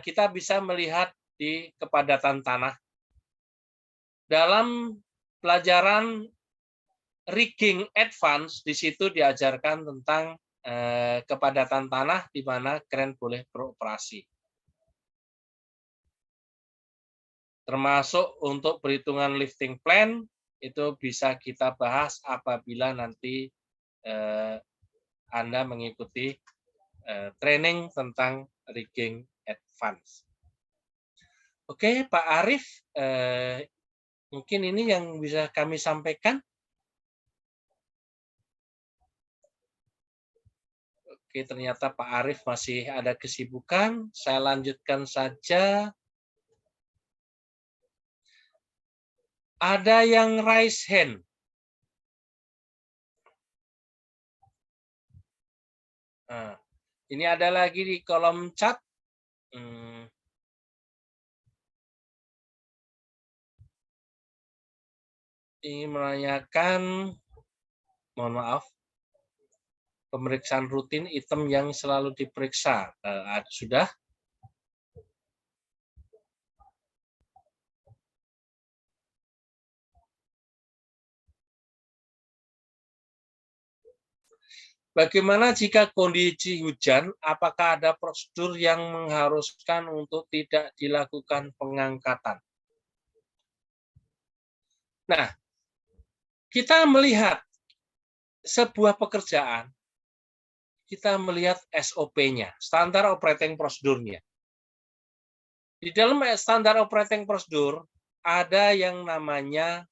Kita bisa melihat di kepadatan tanah. Dalam pelajaran rigging advance, di situ diajarkan tentang kepadatan tanah di mana kren boleh beroperasi. Termasuk untuk perhitungan lifting plan, itu bisa kita bahas apabila nanti Anda mengikuti training tentang rigging advance. Oke, Pak Arief, mungkin ini yang bisa kami sampaikan. Oke, ternyata Pak Arief masih ada kesibukan. Saya lanjutkan saja. Ada yang raise hand. Nah, ini ada lagi di kolom chat. Ini menanyakan, mohon maaf, pemeriksaan rutin item yang selalu diperiksa. Sudah? Bagaimana jika kondisi hujan? Apakah ada prosedur yang mengharuskan untuk tidak dilakukan pengangkatan? Nah, kita melihat sebuah pekerjaan, kita melihat SOP-nya, standar operating procedure-nya. Di dalam standar operating procedure ada yang namanya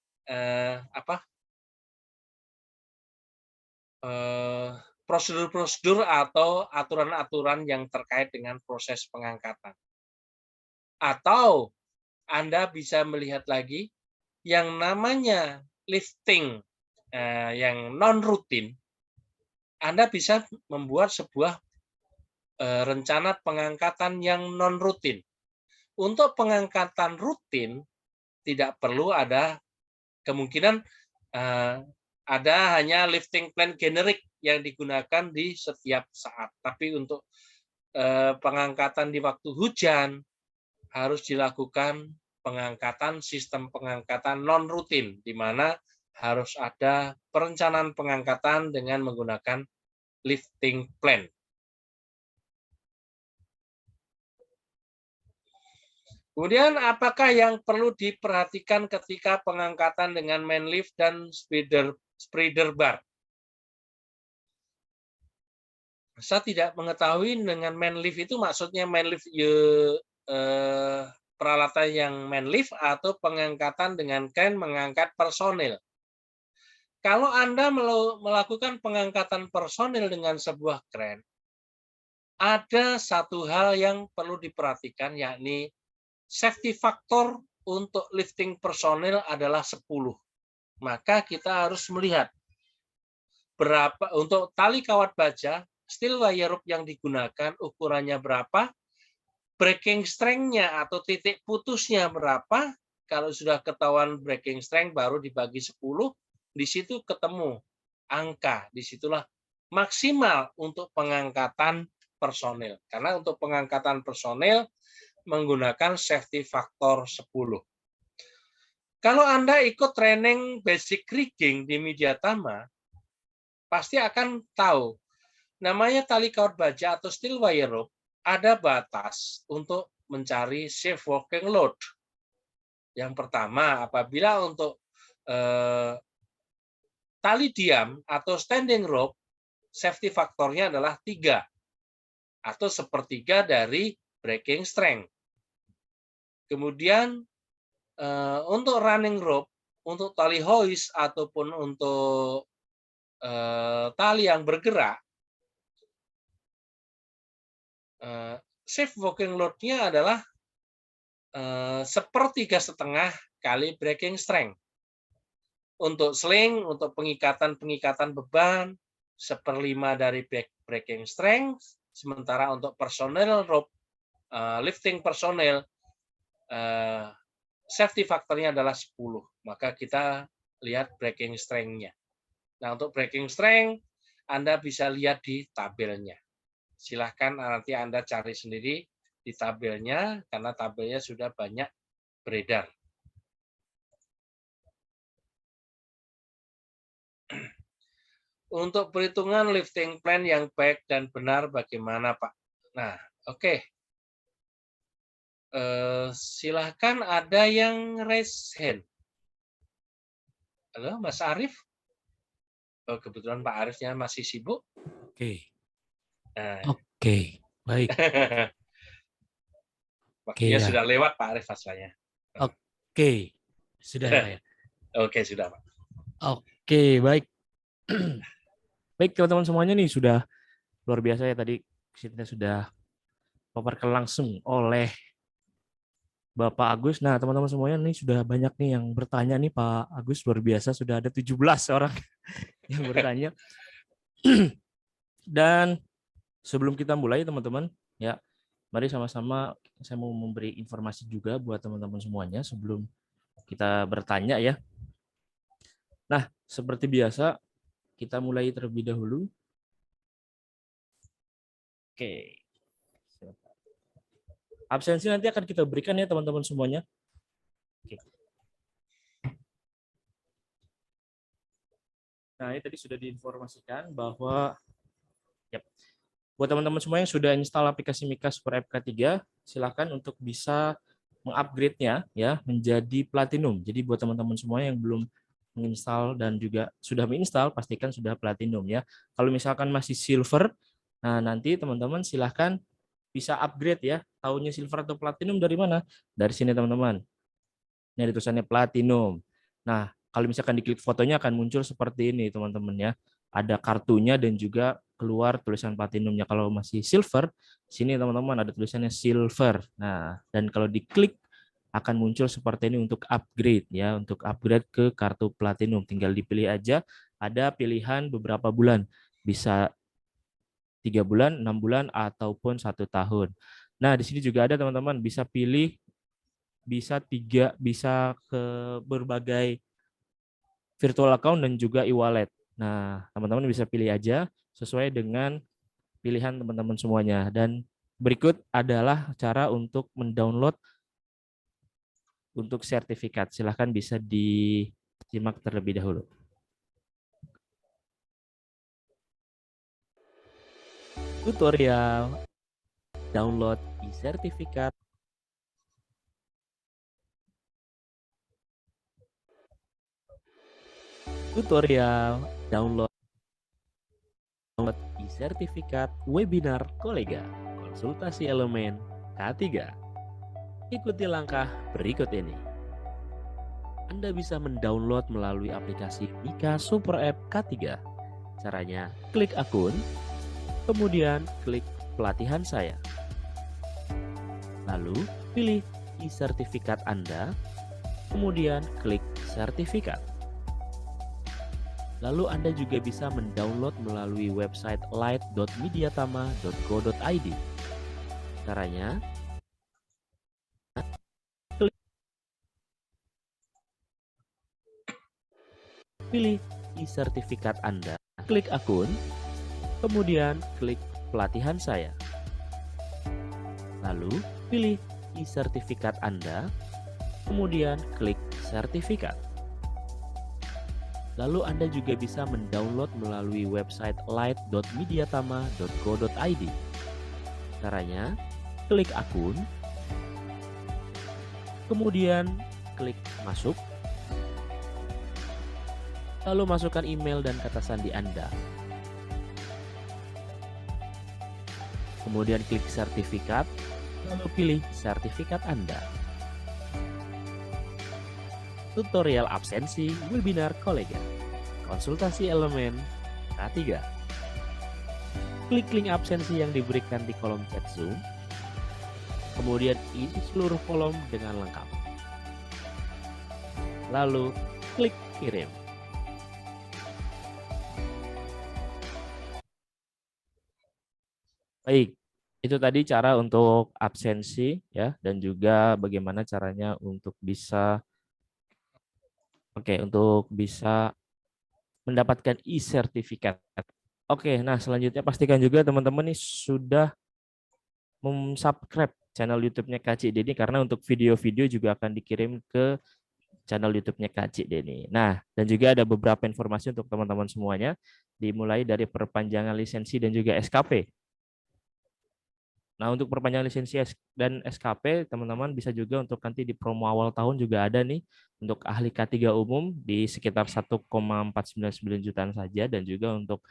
prosedur-prosedur atau aturan-aturan yang terkait dengan proses pengangkatan. Atau Anda bisa melihat lagi yang namanya lifting yang non-rutin. Anda bisa membuat sebuah rencana pengangkatan yang non-rutin. Untuk pengangkatan rutin, tidak perlu ada kemungkinan ada hanya lifting plan generik yang digunakan di setiap saat. Tapi untuk pengangkatan di waktu hujan harus dilakukan pengangkatan sistem pengangkatan non-rutin, di mana harus ada perencanaan pengangkatan dengan menggunakan lifting plan. Kemudian apakah yang perlu diperhatikan ketika pengangkatan dengan main lift dan spreader bar? Saya tidak mengetahui dengan main lift itu maksudnya main lift peralatan yang main lift atau pengangkatan dengan kren mengangkat personil. Kalau Anda melakukan pengangkatan personil dengan sebuah kren, ada satu hal yang perlu diperhatikan, yakni safety factor untuk lifting personil adalah 10. Maka kita harus melihat berapa untuk tali kawat baja, steel wire rope yang digunakan ukurannya berapa, breaking strength-nya atau titik putusnya berapa. Kalau sudah ketahuan breaking strength baru dibagi 10, di situ ketemu angka. Disitulah maksimal untuk pengangkatan personil. Karena untuk pengangkatan personil menggunakan safety factor 10. Kalau Anda ikut training basic rigging di Mediatama, pasti akan tahu, namanya tali kawat baja atau steel wire rope, ada batas untuk mencari safe working load. Yang pertama, apabila untuk tali diam atau standing rope, safety faktornya adalah 3 atau sepertiga dari breaking strength. Kemudian untuk running rope, untuk tali hoist ataupun untuk tali yang bergerak, safe working load-nya adalah 1/3 kali breaking strength. Untuk sling, untuk pengikatan beban, 1/5 dari breaking strength, sementara untuk personel rope, lifting personel, safety faktornya adalah 10. Maka kita lihat breaking strength-nya. Nah, untuk breaking strength, Anda bisa lihat di tabelnya. Silahkan nanti Anda cari sendiri di tabelnya, karena tabelnya sudah banyak beredar. Untuk perhitungan lifting plan yang baik dan benar bagaimana, Pak? Nah, oke. Silahkan ada yang raise hand. Halo, Mas Arief? Oh, kebetulan Pak Ariefnya masih sibuk. Oke. Nah. Oke, baik. Waktunya ya. sudah lewat, Pak Arief masalahnya. Oke, sudah ya, Pak ya? Oke, sudah, Pak. Oke, baik. Baik, teman-teman semuanya nih sudah luar biasa ya tadi kita sudah paparkan langsung oleh Bapak Agus. Nah, teman-teman semuanya nih sudah banyak nih yang bertanya nih Pak Agus, luar biasa sudah ada 17 orang yang bertanya. Dan sebelum kita mulai teman-teman, ya, mari sama-sama saya mau memberi informasi juga buat teman-teman semuanya sebelum kita bertanya ya. Nah, seperti biasa kita mulai terlebih dahulu. Oke. Absensi nanti akan kita berikan ya teman-teman semuanya. Oke. Nah, ini tadi sudah diinformasikan bahwa ya, buat teman-teman semua yang sudah install aplikasi Mika Super FK3, silakan untuk bisa mengupgrade-nya ya menjadi platinum. Jadi buat teman-teman semua yang belum menginstal dan juga sudah menginstal, pastikan sudah platinum ya. Kalau misalkan masih silver, nah nanti teman-teman silahkan bisa upgrade ya. Tahunnya silver atau platinum dari mana? Dari sini teman-teman. Ini ada tulisannya platinum. Nah, kalau misalkan diklik fotonya akan muncul seperti ini teman-teman ya. Ada kartunya dan juga keluar tulisan platinumnya. Kalau masih silver, sini teman-teman ada tulisannya silver. Nah, dan kalau diklik akan muncul seperti ini untuk upgrade ya, untuk upgrade ke kartu platinum. Tinggal dipilih aja, ada pilihan beberapa bulan. Bisa 3 bulan, 6 bulan, ataupun 1 tahun. Nah, di sini juga ada teman-teman bisa pilih bisa ke berbagai virtual account dan juga e-wallet. Nah, teman-teman bisa pilih aja sesuai dengan pilihan teman-teman semuanya. Dan berikut adalah cara untuk mendownload untuk sertifikat. Silahkan bisa disimak terlebih dahulu. Tutorial download e-sertifikat Tutorial download e-sertifikat webinar kolega konsultasi elemen K3. Ikuti langkah berikut ini. Anda bisa mendownload melalui aplikasi Mika Super App K3. Caranya, klik akun, kemudian klik pelatihan saya. Lalu, pilih e-sertifikat Anda, kemudian klik sertifikat. Lalu Anda juga bisa mendownload melalui website light.mediatama.go.id. Caranya, pilih e-sertifikat Anda, klik akun, kemudian klik pelatihan saya. Lalu, pilih e-sertifikat Anda, kemudian klik sertifikat. Lalu Anda juga bisa mendownload melalui website light.mediatama.go.id. Caranya, klik akun, kemudian klik masuk, lalu masukkan email dan kata sandi Anda. Kemudian klik sertifikat, lalu pilih sertifikat Anda. Tutorial absensi webinar kolega konsultasi elemen K3. Klik link absensi yang diberikan di kolom chat Zoom, kemudian isi seluruh kolom dengan lengkap. Lalu klik kirim. Baik, itu tadi cara untuk absensi ya, dan juga bagaimana caranya untuk bisa untuk bisa mendapatkan e-sertifikat. Oke, nah selanjutnya pastikan juga teman-teman nih sudah subscribe channel YouTube-nya Kak Cik Deni, karena untuk video-video juga akan dikirim ke channel YouTube-nya Kak Cik Deni. Nah, dan juga ada beberapa informasi untuk teman-teman semuanya, dimulai dari perpanjangan lisensi dan juga SKP. Nah, untuk perpanjangan lisensi dan SKP, teman-teman bisa juga untuk nanti di promo awal tahun juga ada nih untuk ahli K3 umum di sekitar 1,499 jutaan saja, dan juga untuk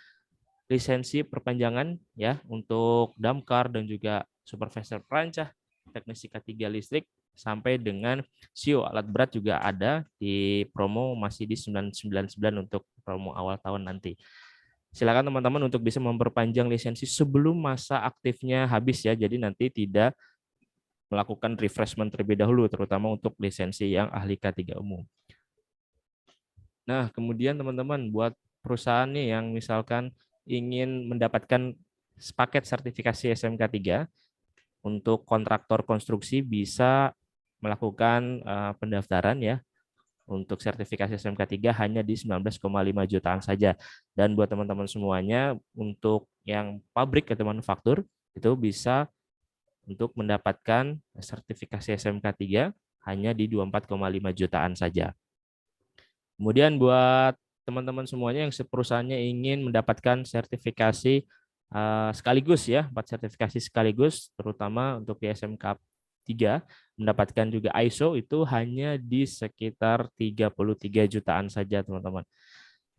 lisensi perpanjangan ya untuk damkar dan juga supervisor perancah teknisi K3 listrik sampai dengan SIO alat berat juga ada di promo, masih di 999 untuk promo awal tahun nanti. Silakan teman-teman untuk bisa memperpanjang lisensi sebelum masa aktifnya habis ya. Jadi nanti tidak melakukan refreshment terlebih dahulu, terutama untuk lisensi yang ahli K3 umum. Nah, kemudian teman-teman buat perusahaan nih yang misalkan ingin mendapatkan paket sertifikasi SMK 3 untuk kontraktor konstruksi bisa melakukan pendaftaran ya. Untuk sertifikasi SMK 3 hanya di 19,5 jutaan saja. Dan buat teman-teman semuanya, untuk yang pabrik atau manufaktur, itu bisa untuk mendapatkan sertifikasi SMK 3 hanya di 24,5 jutaan saja. Kemudian buat teman-teman semuanya yang perusahaannya ingin mendapatkan sertifikasi sekaligus ya, 4 sertifikasi sekaligus, terutama untuk di SMK 3, mendapatkan juga ISO itu hanya di sekitar 33 jutaan saja teman-teman.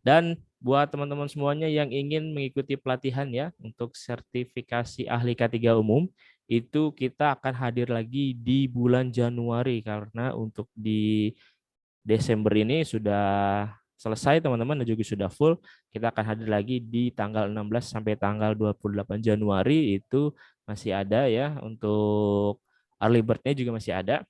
Dan buat teman-teman semuanya yang ingin mengikuti pelatihan ya untuk sertifikasi ahli K3 umum, itu kita akan hadir lagi di bulan Januari, karena untuk di Desember ini sudah selesai teman-teman dan juga sudah full. Kita akan hadir lagi di tanggal 16 sampai tanggal 28 Januari, itu masih ada ya, untuk early bird-nya juga masih ada.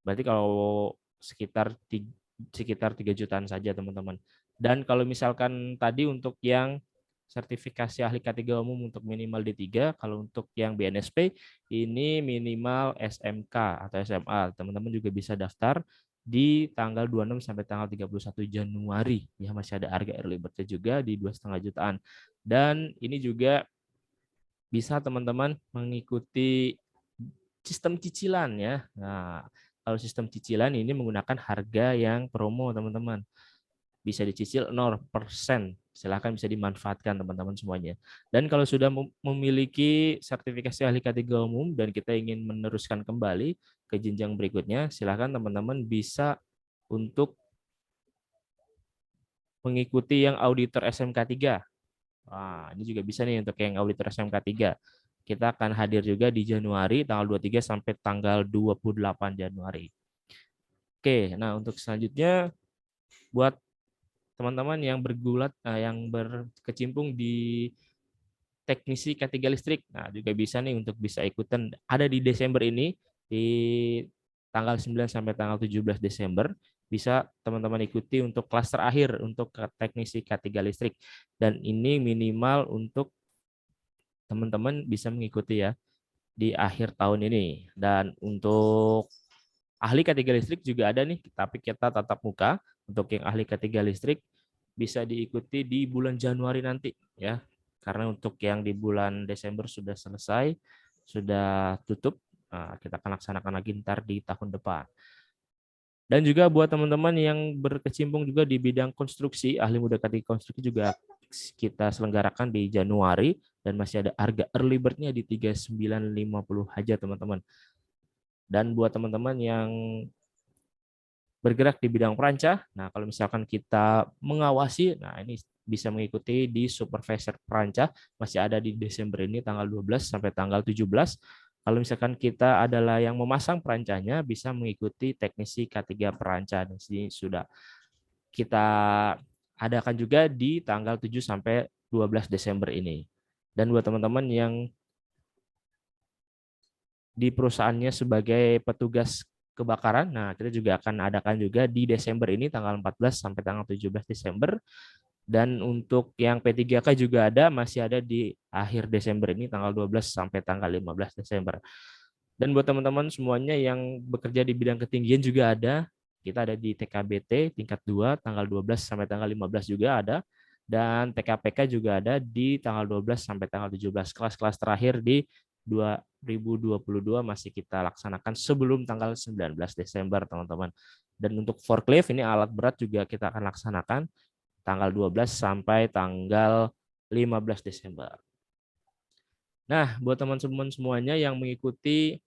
Berarti kalau sekitar 3 jutaan saja teman-teman. Dan kalau misalkan tadi untuk yang sertifikasi ahli K3 umum untuk minimal D3, kalau untuk yang BNSP ini minimal SMK atau SMA. Teman-teman juga bisa daftar di tanggal 26 sampai tanggal 31 Januari. Ya, masih ada harga early bird juga di 2,5 jutaan. Dan ini juga bisa teman-teman mengikuti sistem cicilan ya. Nah, kalau sistem cicilan ini menggunakan harga yang promo teman-teman. Bisa dicicil 0%. Silahkan bisa dimanfaatkan teman-teman semuanya. Dan kalau sudah memiliki sertifikasi ahli K3 umum dan kita ingin meneruskan kembali ke jenjang berikutnya, silahkan teman-teman bisa untuk mengikuti yang auditor SMK 3. Nah, ini juga bisa nih untuk yang auditor SMK 3. Kita akan hadir juga di Januari tanggal 23 sampai tanggal 28 Januari. Oke, nah untuk selanjutnya buat teman-teman yang yang berkecimpung di teknisi K3 listrik, nah juga bisa nih untuk bisa ikutan ada di Desember ini di tanggal 9 sampai tanggal 17 Desember bisa teman-teman ikuti untuk kelas terakhir untuk teknisi K3 listrik, dan ini minimal untuk teman-teman bisa mengikuti ya di akhir tahun ini. Dan untuk ahli K3 listrik juga ada nih, tapi kita tatap muka. Untuk yang ahli K3 listrik bisa diikuti di bulan Januari nanti ya. Karena untuk yang di bulan Desember sudah selesai, sudah tutup. Nah, kita akan laksanakan lagi ntar di tahun depan. Dan juga buat teman-teman yang berkecimpung juga di bidang konstruksi, ahli muda K3 konstruksi juga kita selenggarakan di Januari, dan masih ada harga early bird-nya di 3950 aja teman-teman. Dan buat teman-teman yang bergerak di bidang perancah, nah kalau misalkan kita mengawasi, nah ini bisa mengikuti di supervisor perancah, masih ada di Desember ini tanggal 12 sampai tanggal 17. Kalau misalkan kita adalah yang memasang perancahnya, bisa mengikuti teknisi K3 perancah. Dan sini sudah kita adakan juga di tanggal 7 sampai 12 Desember ini. Dan buat teman-teman yang di perusahaannya sebagai petugas kebakaran, nah kita juga akan adakan juga di Desember ini tanggal 14 sampai tanggal 17 Desember. Dan untuk yang P3K juga masih ada di akhir Desember ini tanggal 12 sampai tanggal 15 Desember. Dan buat teman-teman semuanya yang bekerja di bidang ketinggian juga ada. Kita ada di TKBT tingkat 2 tanggal 12 sampai tanggal 15 juga ada. Dan TKPK juga ada di tanggal 12 sampai tanggal 17. Kelas-kelas terakhir di 2022 masih kita laksanakan sebelum tanggal 19 Desember, teman-teman. Dan untuk forklift ini alat berat juga kita akan laksanakan tanggal 12 sampai tanggal 15 Desember. Nah, buat teman-teman semuanya yang mengikuti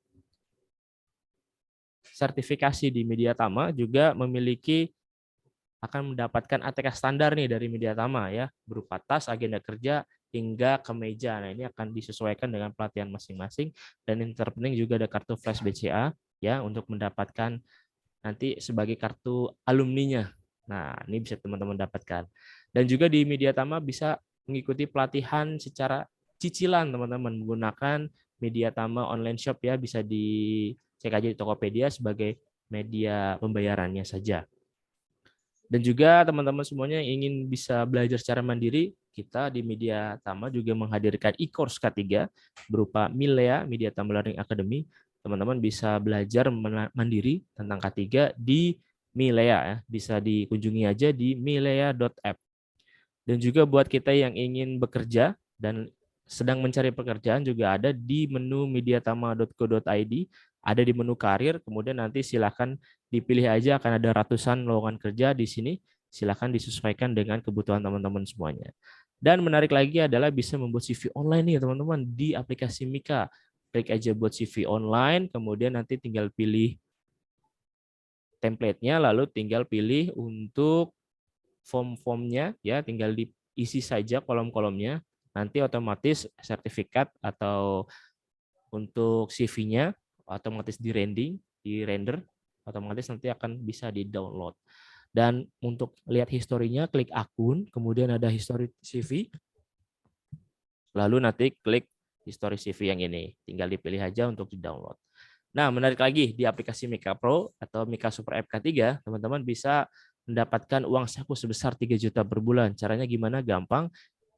sertifikasi di Mediatama juga memiliki akan mendapatkan ATK standar nih dari Mediatama ya, berupa tas, agenda kerja, hingga kemeja. Nah, ini akan disesuaikan dengan pelatihan masing-masing, dan yang terpenting juga ada kartu flash BCA ya untuk mendapatkan nanti sebagai kartu alumninya. Nah, ini bisa teman-teman dapatkan. Dan juga di Mediatama bisa mengikuti pelatihan secara cicilan teman-teman menggunakan Mediatama online shop ya, bisa dicek aja di Tokopedia sebagai media pembayarannya saja. Dan juga teman-teman semuanya yang ingin bisa belajar secara mandiri, kita di Mediatama juga menghadirkan e-course K3 berupa Milea, Mediatama Learning Academy. Teman-teman bisa belajar mandiri tentang K3 di Milea ya. Bisa dikunjungi aja di milea.app. Dan juga buat kita yang ingin bekerja dan sedang mencari pekerjaan juga ada di menu mediatama.co.id, ada di menu karir, kemudian nanti silakan dipilih aja, akan ada ratusan lowongan kerja di sini, silakan disesuaikan dengan kebutuhan teman-teman semuanya. Dan menarik lagi adalah bisa membuat CV online nih teman-teman di aplikasi Mika. Klik aja buat CV online, kemudian nanti tinggal pilih template-nya, lalu tinggal pilih untuk form-formnya ya, tinggal diisi saja kolom-kolomnya. Nanti otomatis sertifikat atau untuk CV-nya otomatis di-render, otomatis nanti akan bisa di-download. Dan untuk lihat historinya, klik akun, kemudian ada history CV, lalu nanti klik history CV yang ini, tinggal dipilih aja untuk di-download. Nah, menarik lagi di aplikasi Mika Pro atau Mika Super App K3, teman-teman bisa mendapatkan uang saku sebesar 3 juta per bulan. Caranya gimana? Gampang.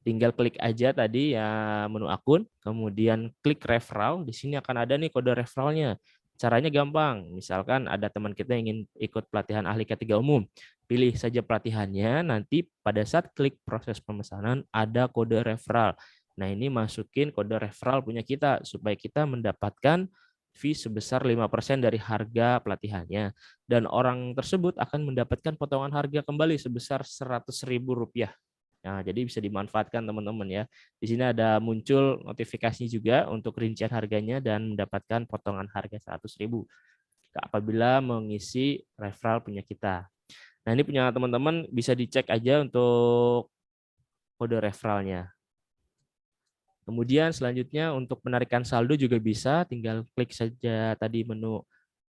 Tinggal klik aja tadi ya menu akun, kemudian klik referral. Di sini akan ada nih kode referralnya. Caranya gampang. Misalkan ada teman kita yang ingin ikut pelatihan ahli K3 umum. Pilih saja pelatihannya, nanti pada saat klik proses pemesanan ada kode referral. Nah, ini masukin kode referral punya kita supaya kita mendapatkan fee sebesar 5% dari harga pelatihannya. Dan orang tersebut akan mendapatkan potongan harga kembali sebesar Rp100.000. Nah, jadi bisa dimanfaatkan teman-teman ya. Di sini ada muncul notifikasi juga untuk rincian harganya dan mendapatkan potongan harga 100.000 apabila mengisi referral punya kita. Nah, ini punya teman-teman bisa dicek aja untuk kode referralnya. Kemudian selanjutnya untuk penarikan saldo juga bisa, tinggal klik saja tadi menu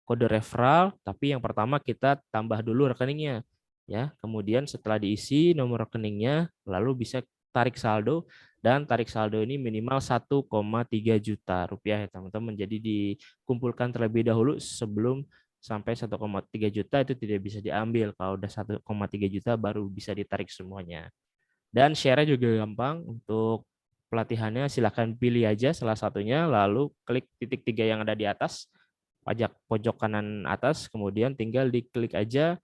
kode referral, tapi yang pertama kita tambah dulu rekeningnya. Ya, kemudian setelah diisi nomor rekeningnya, lalu bisa tarik saldo, dan tarik saldo ini minimal 1,3 juta rupiah ya teman-teman. Jadi dikumpulkan terlebih dahulu sebelum sampai 1,3 juta itu tidak bisa diambil. Kalau udah 1,3 juta baru bisa ditarik semuanya. Dan share-nya juga gampang. Untuk pelatihannya silahkan pilih aja salah satunya, lalu klik titik 3 yang ada di atas, pojok kanan atas, kemudian tinggal diklik aja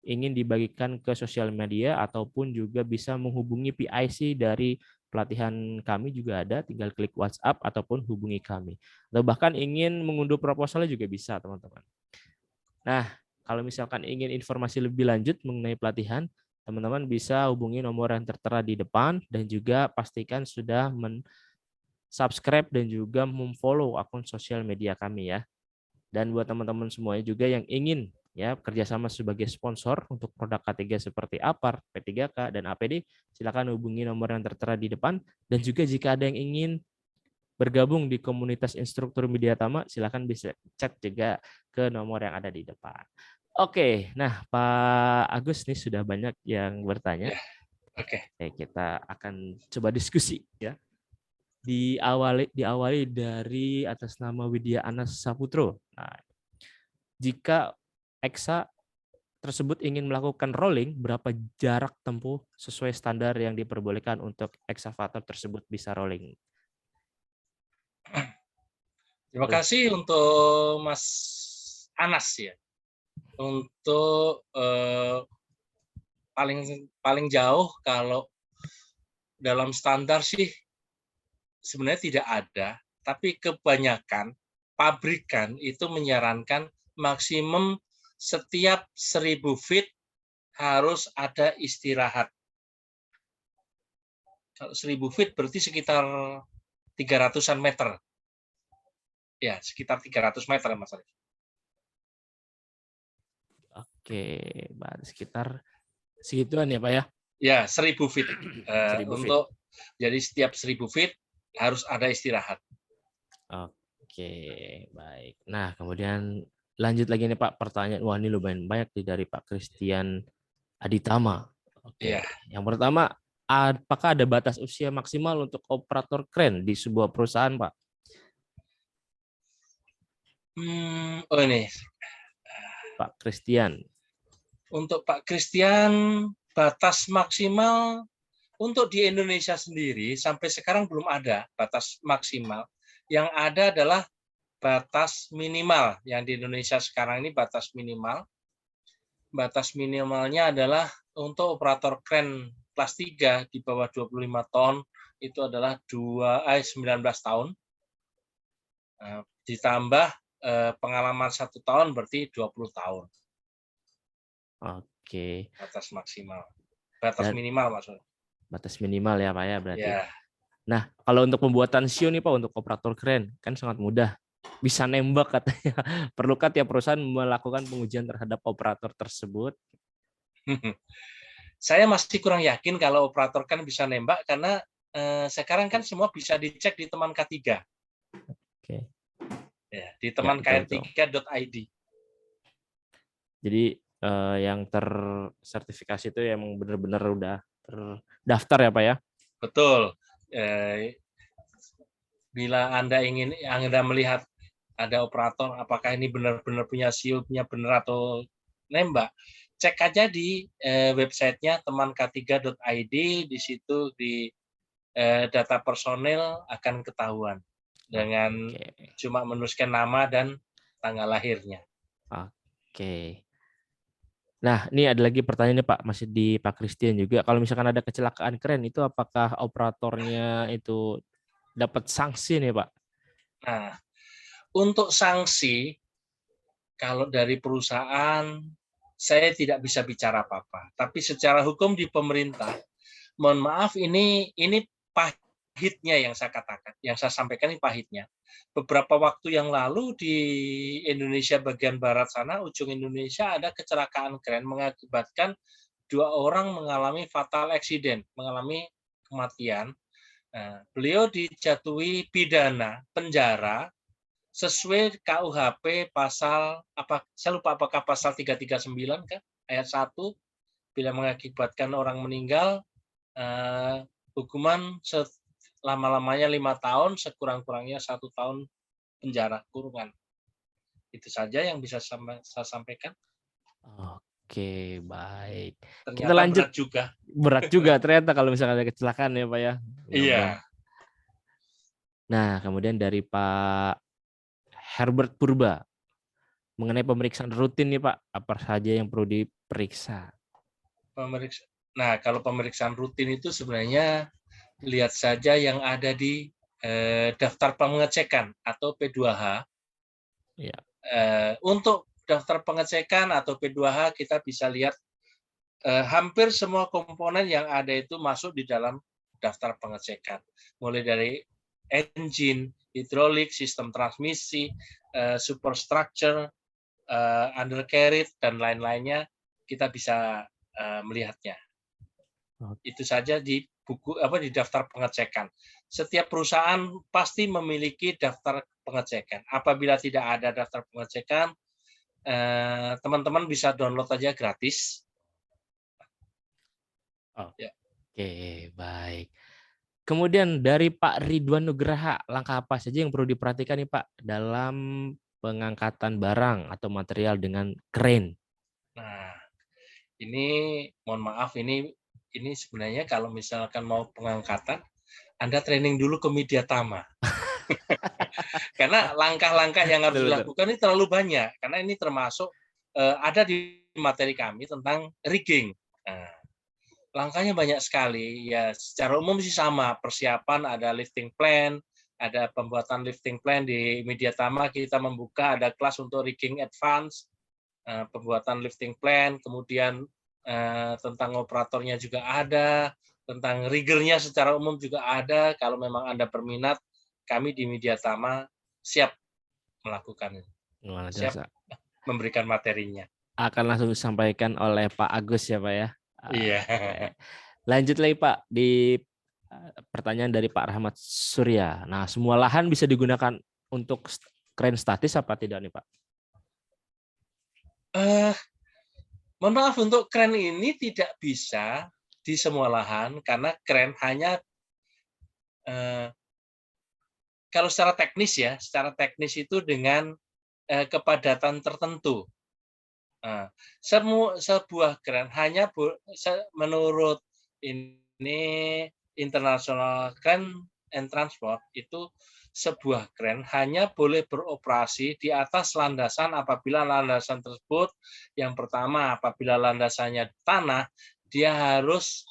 ingin dibagikan ke sosial media ataupun juga bisa menghubungi PIC dari pelatihan kami juga ada, tinggal klik WhatsApp ataupun hubungi kami. Atau bahkan ingin mengunduh proposalnya juga bisa, teman-teman. Nah, kalau misalkan ingin informasi lebih lanjut mengenai pelatihan, teman-teman bisa hubungi nomor yang tertera di depan dan juga pastikan sudah subscribe dan juga memfollow akun sosial media kami ya. Dan buat teman-teman semuanya juga yang ingin ya kerjasama sebagai sponsor untuk produk K3 seperti APAR, P3K, dan APD, silakan hubungi nomor yang tertera di depan. Dan juga jika ada yang ingin bergabung di komunitas instruktur Media Tama, silakan bisa chat juga ke nomor yang ada di depan. Oke, nah Pak Agus nih sudah banyak yang bertanya. Oke. Kita akan coba diskusi ya. Diawali dari atas nama Widya Anas Saputro. Nah, jika EXA tersebut ingin melakukan rolling, berapa jarak tempuh sesuai standar yang diperbolehkan untuk eksavator tersebut bisa rolling? Terima kasih untuk Mas Anas ya. Untuk paling jauh kalau dalam standar sih sebenarnya tidak ada, tapi kebanyakan pabrikan itu menyarankan maksimum setiap 1000 feet harus ada istirahat. Kalau 1000 feet berarti sekitar 300-an meter. Ya, sekitar 300 meter, Mas Arif. Oke, sekitar segituan ya, Pak ya? Ya, 1000 feet. 1000 feet. Untuk jadi setiap 1000 feet harus ada istirahat. Oke, baik. Nah, kemudian lanjut lagi nih Pak, pertanyaan. Wah, ini lumayan banyak nih dari Pak Christian Aditama. Oke. Ya. Yang pertama, apakah ada batas usia maksimal untuk operator kren di sebuah perusahaan, Pak? Oh ini. Pak Christian. Untuk Pak Christian, batas maksimal untuk di Indonesia sendiri sampai sekarang belum ada batas maksimal. Yang ada adalah batas minimal. Yang di Indonesia sekarang ini batas minimal. Batas minimalnya adalah untuk operator kren kelas 3 di bawah 25 ton itu adalah 19 tahun. Ditambah pengalaman 1 tahun berarti 20 tahun. Oke. Batas maksimal. Batas minimal maksudnya. Batas minimal ya Pak ya berarti. Ya. Nah, kalau untuk pembuatan SIO nih Pak untuk operator kren kan sangat mudah. Bisa nembak katanya. Perlukah tiap perusahaan melakukan pengujian terhadap operator tersebut? Saya masih kurang yakin kalau operator kan bisa nembak karena sekarang kan semua bisa dicek di teman K3. Oke. Ya, di teman kn3.id. Jadi yang tersertifikasi itu yang benar-benar udah terdaftar ya Pak ya? Betul. Bila Anda melihat ada operator, apakah ini benar-benar punya SIO, punya benar atau nembak, cek aja di websitenya teman k3.id, di situ di data personil akan ketahuan dengan cuma menuliskan nama dan tanggal lahirnya. Oke. Nah, ini ada lagi pertanyaan nih Pak, masih di Pak Christian juga. Kalau misalkan ada kecelakaan kren, itu apakah operatornya itu dapat sanksi nih Pak? Nah, untuk sanksi, kalau dari perusahaan, saya tidak bisa bicara apa-apa. Tapi secara hukum di pemerintah, mohon maaf ini pahitnya yang saya katakan, yang saya sampaikan ini pahitnya. Beberapa waktu yang lalu di Indonesia bagian barat sana, ujung Indonesia ada kecelakaan kren mengakibatkan 2 orang mengalami fatal accident, mengalami kematian. Nah, beliau dijatuhi pidana penjara sesuai KUHP pasal apa, saya lupa apakah pasal 339 kan, ayat 1, bila mengakibatkan orang meninggal, hukuman selama-lamanya 5 tahun, sekurang-kurangnya 1 tahun penjara kurungan. Itu saja yang bisa saya sampaikan. Oke, baik. Kita Ternyata lanjut. berat juga. Berat juga ternyata kalau misalkan ada kecelakaan ya, Pak ya. Iya. Nah, kemudian dari Pak Herbert Purba, mengenai pemeriksaan rutin nih Pak, apa saja yang perlu diperiksa? Nah, kalau pemeriksaan rutin itu sebenarnya lihat saja yang ada di daftar pengecekan atau P2H. Ya. Untuk daftar pengecekan atau P2H kita bisa lihat hampir semua komponen yang ada itu masuk di dalam daftar pengecekan. Mulai dari engine, hidrolik, sistem transmisi, superstructure, undercarriage, dan lain-lainnya kita bisa melihatnya. Itu saja di buku di daftar pengecekan. Setiap perusahaan pasti memiliki daftar pengecekan. Apabila tidak ada daftar pengecekan, teman-teman bisa download aja gratis. Oke, baik. Kemudian dari Pak Ridwan Nugraha, langkah apa saja yang perlu diperhatikan nih Pak dalam pengangkatan barang atau material dengan kren? Nah, ini mohon maaf, ini sebenarnya kalau misalkan mau pengangkatan, Anda training dulu ke media tama. Karena langkah-langkah yang harus dilakukan ini terlalu banyak. Karena ini termasuk ada di materi kami tentang rigging. Nah, langkahnya banyak sekali. Ya, secara umum sih sama. Persiapan ada lifting plan, ada pembuatan lifting plan di media tama. Kita membuka ada kelas untuk rigging advance, pembuatan lifting plan, kemudian tentang operatornya juga ada, tentang riggernya secara umum juga ada. Kalau memang Anda berminat, kami di media tama siap melakukan, siap memberikan materinya. Akan langsung disampaikan oleh Pak Agus ya Pak ya. Iya. Lanjut lagi Pak di pertanyaan dari Pak Rahmat Surya. Nah, semua lahan bisa digunakan untuk kren statis apa tidak nih Pak? Mohon maaf, untuk kren ini tidak bisa di semua lahan karena kren hanya kalau secara teknis itu dengan kepadatan tertentu. Sebuah kren hanya menurut ini International Crane and Transport itu sebuah kren hanya boleh beroperasi di atas landasan apabila landasan tersebut yang pertama apabila landasannya tanah dia harus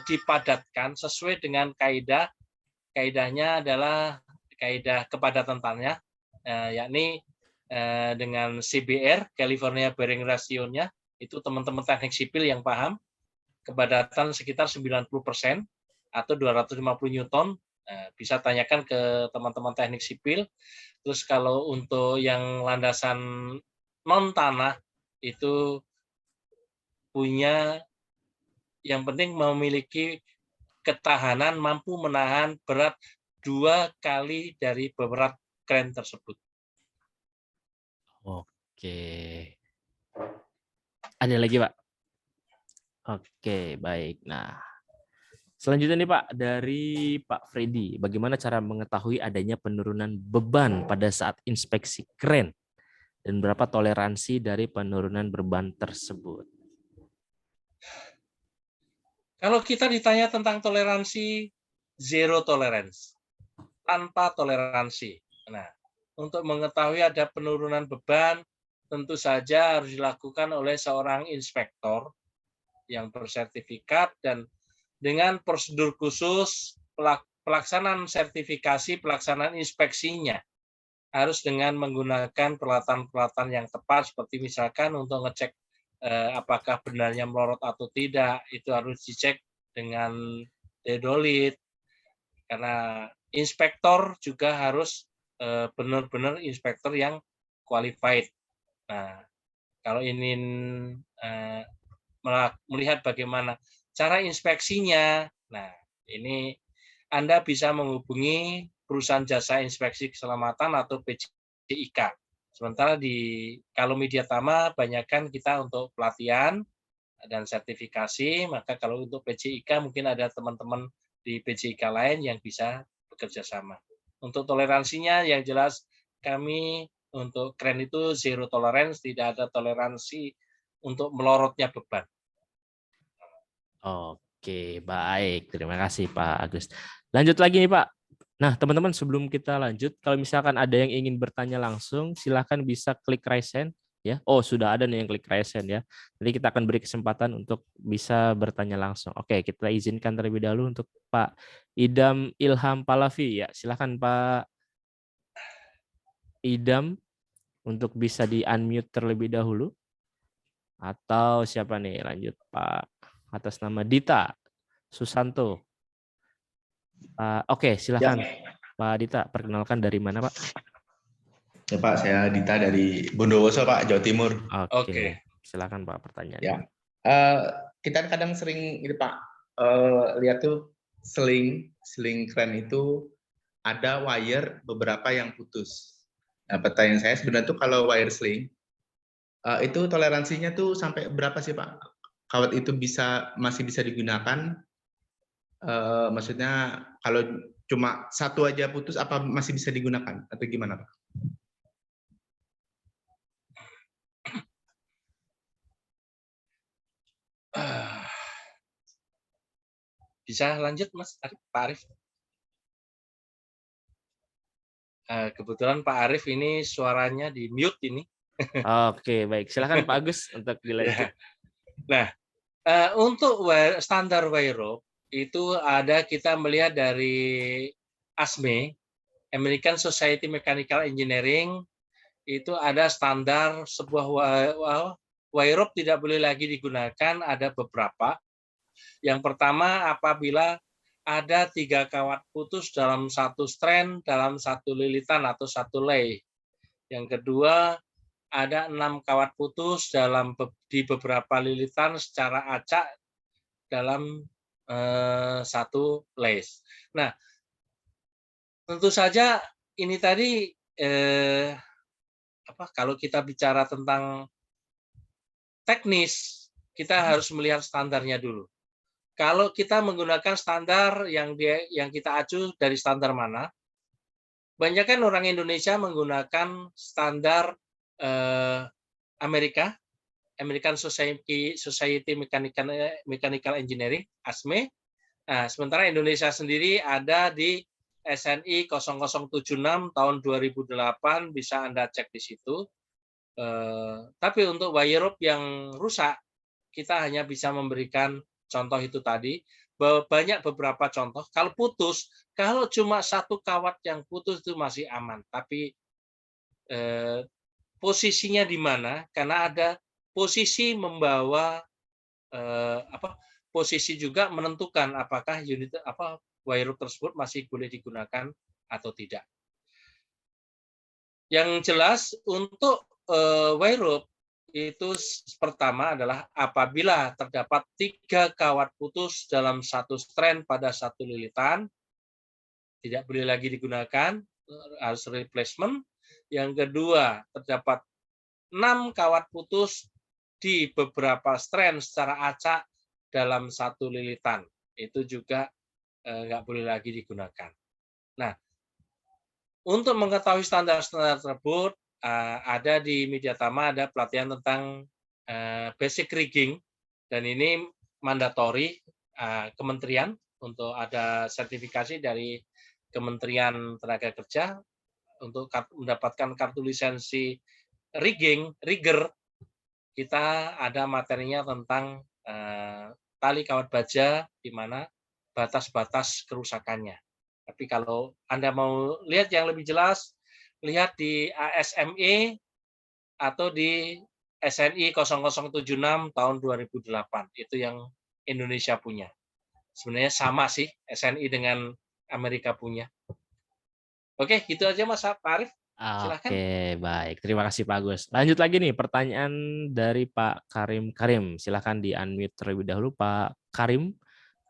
dipadatkan sesuai dengan kaidahnya adalah kaidah kepadatan tanah yakni dengan CBR, California Bearing Ratio-nya, itu teman-teman teknik sipil yang paham, kepadatan sekitar 90% atau 250 Newton, bisa tanyakan ke teman-teman teknik sipil. Terus kalau untuk yang landasan non-tanah, itu punya, yang penting memiliki ketahanan, mampu menahan berat 2 kali dari berat kren tersebut. Oke. Ada lagi, Pak? Oke, baik. Nah, selanjutnya nih Pak, dari Pak Freddy, bagaimana cara mengetahui adanya penurunan beban pada saat inspeksi kren dan berapa toleransi dari penurunan beban tersebut? Kalau kita ditanya tentang toleransi, zero tolerance, tanpa toleransi. Nah, untuk mengetahui ada penurunan beban, tentu saja harus dilakukan oleh seorang inspektor yang bersertifikat dan dengan prosedur khusus pelaksanaan sertifikasi, pelaksanaan inspeksinya harus dengan menggunakan peralatan-peralatan yang tepat seperti misalkan untuk ngecek apakah benarnya melorot atau tidak, itu harus dicek dengan teodolit. Karena inspektor juga harus benar-benar inspektor yang qualified. Nah, kalau ingin melihat bagaimana cara inspeksinya, nah ini Anda bisa menghubungi perusahaan jasa inspeksi keselamatan atau PJIK. Sementara kalau Mediatama banyakkan kita untuk pelatihan dan sertifikasi, maka kalau untuk PJIK mungkin ada teman-teman di PJIK lain yang bisa bekerja sama. Untuk toleransinya yang jelas kami untuk kren itu zero tolerance, tidak ada toleransi untuk melorotnya beban. Oke, baik. Terima kasih Pak Agus. Lanjut lagi nih Pak. Nah, teman-teman sebelum kita lanjut, kalau misalkan ada yang ingin bertanya langsung, silahkan bisa klik raise hand. Ya, oh sudah ada nih yang klik raise hand ya. Jadi kita akan beri kesempatan untuk bisa bertanya langsung. Oke, kita izinkan terlebih dahulu untuk Pak Idam Ilham Palavi. Ya, silahkan Pak Idam untuk bisa di unmute terlebih dahulu. Atau siapa nih? Lanjut Pak atas nama Dita Susanto. Oke, silahkan Ya. Pak Dita, perkenalkan dari mana Pak? Ya Pak, saya Dita dari Bondowoso Pak, Jawa Timur. Oke. Silakan Pak pertanyaannya. Ya, kita kadang sering ini Pak lihat tuh seling kren itu ada wire beberapa yang putus. Nah, pertanyaan saya sebenarnya tuh kalau wire sling itu toleransinya tuh sampai berapa sih Pak? Kawat itu masih bisa digunakan? Maksudnya kalau cuma satu aja putus apa masih bisa digunakan atau gimana Pak? Bisa lanjut Mas Arif, Pak Arif? Kebetulan Pak Arif ini suaranya di mute ini. Oke, baik. Silakan Pak Agus untuk dilanjut. Nah, untuk standar wire rope itu ada kita melihat dari ASME, American Society Mechanical Engineering, itu ada standar sebuah wire rope tidak boleh lagi digunakan, ada beberapa. Yang pertama apabila ada 3 kawat putus dalam satu strand, dalam satu lilitan atau satu lay. Yang kedua ada 6 kawat putus di beberapa lilitan secara acak dalam satu lace. Nah, tentu saja ini tadi kalau kita bicara tentang teknis, kita harus melihat standarnya dulu. Kalau kita menggunakan standar yang kita acu dari standar mana? Banyak kan orang Indonesia menggunakan standar American Society Mechanical Engineering (ASME). Nah, sementara Indonesia sendiri ada di SNI 0076 tahun 2008, bisa Anda cek di situ. Tapi untuk wire rope yang rusak, kita hanya bisa memberikan contoh itu tadi. Banyak beberapa contoh. Kalau putus, kalau cuma satu kawat yang putus itu masih aman. Tapi posisinya di mana? Karena ada posisi membawa posisi juga menentukan apakah wire rope tersebut masih boleh digunakan atau tidak. Yang jelas untuk wire rope itu pertama adalah apabila terdapat 3 kawat putus dalam satu strand pada satu lilitan, tidak boleh lagi digunakan, harus replacement. Yang kedua, terdapat 6 kawat putus di beberapa strand secara acak dalam satu lilitan. Itu juga nggak boleh lagi digunakan. Nah, untuk mengetahui standar-standar tersebut, ada di Mediatama ada pelatihan tentang basic rigging, dan ini mandatori kementerian untuk ada sertifikasi dari Kementerian Tenaga Kerja untuk mendapatkan kartu lisensi rigger. Kita ada materinya tentang tali kawat baja, di mana batas-batas kerusakannya. Tapi kalau Anda mau lihat yang lebih jelas, lihat di ASME atau di SNI 0076 tahun 2008. Itu yang Indonesia punya. Sebenarnya sama sih SNI dengan Amerika punya. Oke, gitu aja Mas Pak Arif. Silakan. Oke, baik. Terima kasih Pak Agus. Lanjut lagi nih pertanyaan dari Pak Karim. Silahkan di unmute terlebih dahulu Pak Karim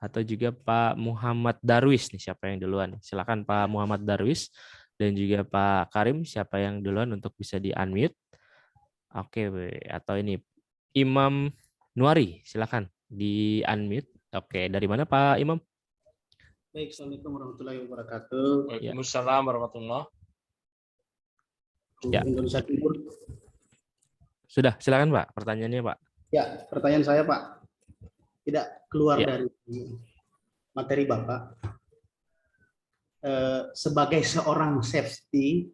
atau juga Pak Muhammad Darwis nih, siapa yang duluan? Silakan Pak Muhammad Darwis dan juga Pak Karim, siapa yang duluan untuk bisa di unmute? Oke, atau ini Imam Nuari, silakan di unmute. Oke, dari mana Pak Imam? Baik, Assalamualaikum warahmatullahi wabarakatuh. Waalaikumsalam warahmatullahi. Ya. Indonesia Timur. Sudah, silakan Pak. Pertanyaannya Pak. Ya, pertanyaan saya Pak. Tidak keluar Ya. dari materi Bapak. Sebagai seorang safety,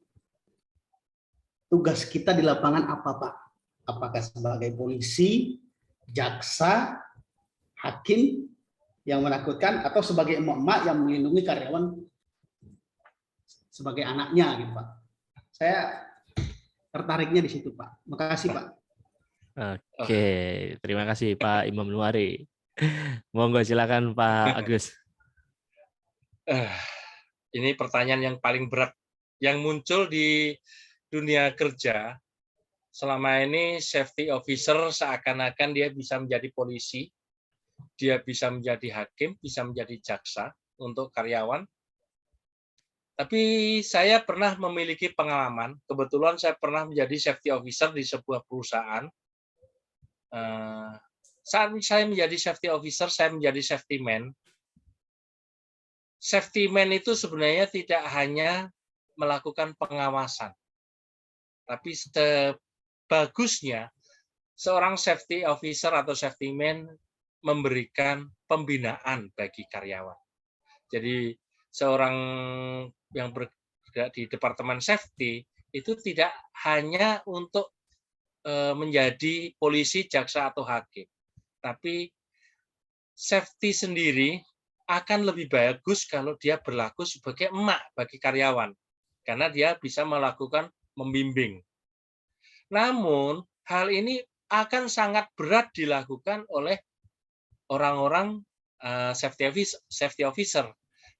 tugas kita di lapangan apa Pak? Apakah sebagai polisi, jaksa, hakim yang menakutkan, atau sebagai emak-emak yang melindungi karyawan sebagai anaknya gitu Pak? Saya tertariknya di situ Pak. Makasih Pak. Oke, terima kasih Pak Imam Nuari. Monggo silakan Pak Agus. Ini pertanyaan yang paling berat yang muncul di dunia kerja. Selama ini safety officer seakan-akan dia bisa menjadi polisi, dia bisa menjadi hakim, bisa menjadi jaksa untuk karyawan. Tapi saya pernah memiliki pengalaman, kebetulan saya pernah menjadi safety officer di sebuah perusahaan. Saat saya menjadi safety officer, saya menjadi safety man. Safety man itu sebenarnya tidak hanya melakukan pengawasan, tapi sebagusnya seorang safety officer atau safety man memberikan pembinaan bagi karyawan. Jadi seorang yang bergerak di departemen safety itu tidak hanya untuk menjadi polisi, jaksa atau hakim, tapi safety sendiri akan lebih bagus kalau dia berlaku sebagai emak bagi karyawan, karena dia bisa melakukan membimbing. Namun hal ini akan sangat berat dilakukan oleh orang-orang safety officer,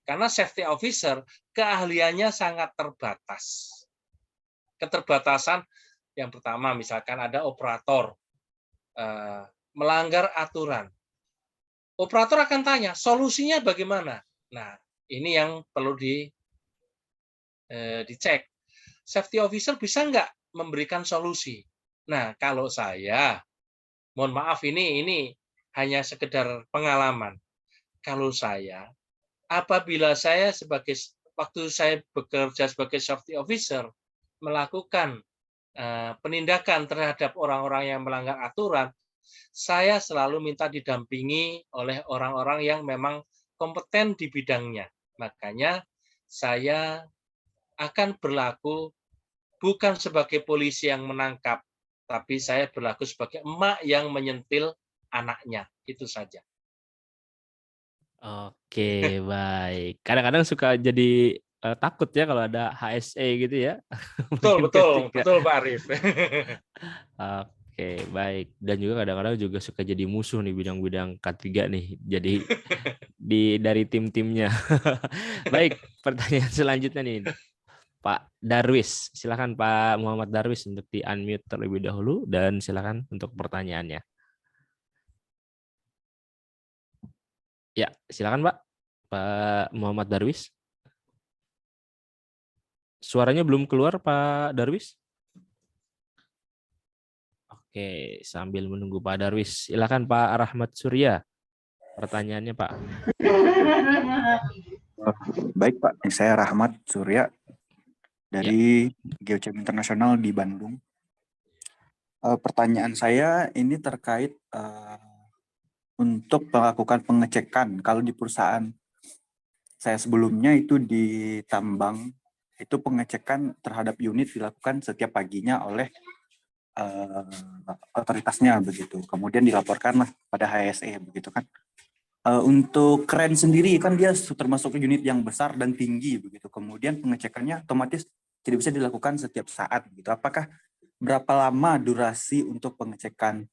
karena safety officer keahliannya sangat terbatas. Keterbatasan yang pertama, misalkan ada operator melanggar aturan, operator akan tanya solusinya bagaimana. Nah, ini yang perlu dicek. Safety officer bisa nggak memberikan solusi? Nah, kalau saya, mohon maaf ini hanya sekedar pengalaman. Kalau saya, apabila saya waktu saya bekerja sebagai safety officer melakukan penindakan terhadap orang-orang yang melanggar aturan, saya selalu minta didampingi oleh orang-orang yang memang kompeten di bidangnya. Makanya saya akan berlaku bukan sebagai polisi yang menangkap, tapi saya berlaku sebagai emak yang menyentil anaknya. Itu saja. Oke, baik. Kadang-kadang suka jadi takut ya kalau ada HSE gitu ya. Betul, betul Pak Arif. Oke, baik. Dan juga kadang-kadang juga suka jadi musuh nih bidang-bidang K3 nih. Jadi dari tim-timnya. Baik, pertanyaan selanjutnya nih. Pak Darwis, silakan Pak Muhammad Darwis untuk di-unmute terlebih dahulu dan silakan untuk pertanyaannya. Ya, silakan Pak. Pak Muhammad Darwis. Suaranya belum keluar Pak Darwis. Oke, sambil menunggu Pak Darwis, silakan Pak Rahmat Surya. Pertanyaannya Pak. Baik Pak, saya Rahmat Surya dari Geochem Internasional di Bandung. Pertanyaan saya ini terkait untuk melakukan pengecekan. Kalau di perusahaan saya sebelumnya itu di tambang, itu pengecekan terhadap unit dilakukan setiap paginya oleh otoritasnya begitu. Kemudian dilaporkanlah pada HSE begitu kan. Untuk kren sendiri kan dia termasuk unit yang besar dan tinggi begitu. Kemudian pengecekannya otomatis tidak bisa dilakukan setiap saat begitu. Apakah berapa lama durasi untuk pengecekan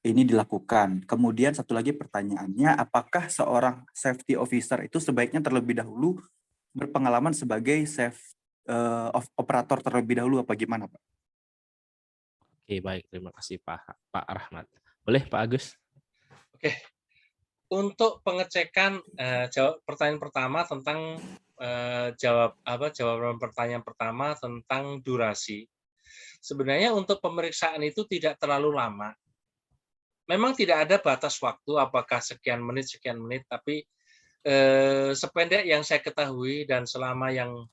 ini dilakukan? Kemudian satu lagi pertanyaannya, apakah seorang safety officer itu sebaiknya terlebih dahulu berpengalaman sebagai operator terlebih dahulu apa gimana, Pak? Oke, baik. Terima kasih Pak Rahmat. Boleh Pak Agus? Oke. Untuk pengecekan pertanyaan pertama tentang jawaban pertanyaan pertama tentang durasi. Sebenarnya untuk pemeriksaan itu tidak terlalu lama. Memang tidak ada batas waktu apakah sekian menit, tapi sependek yang saya ketahui dan selama yang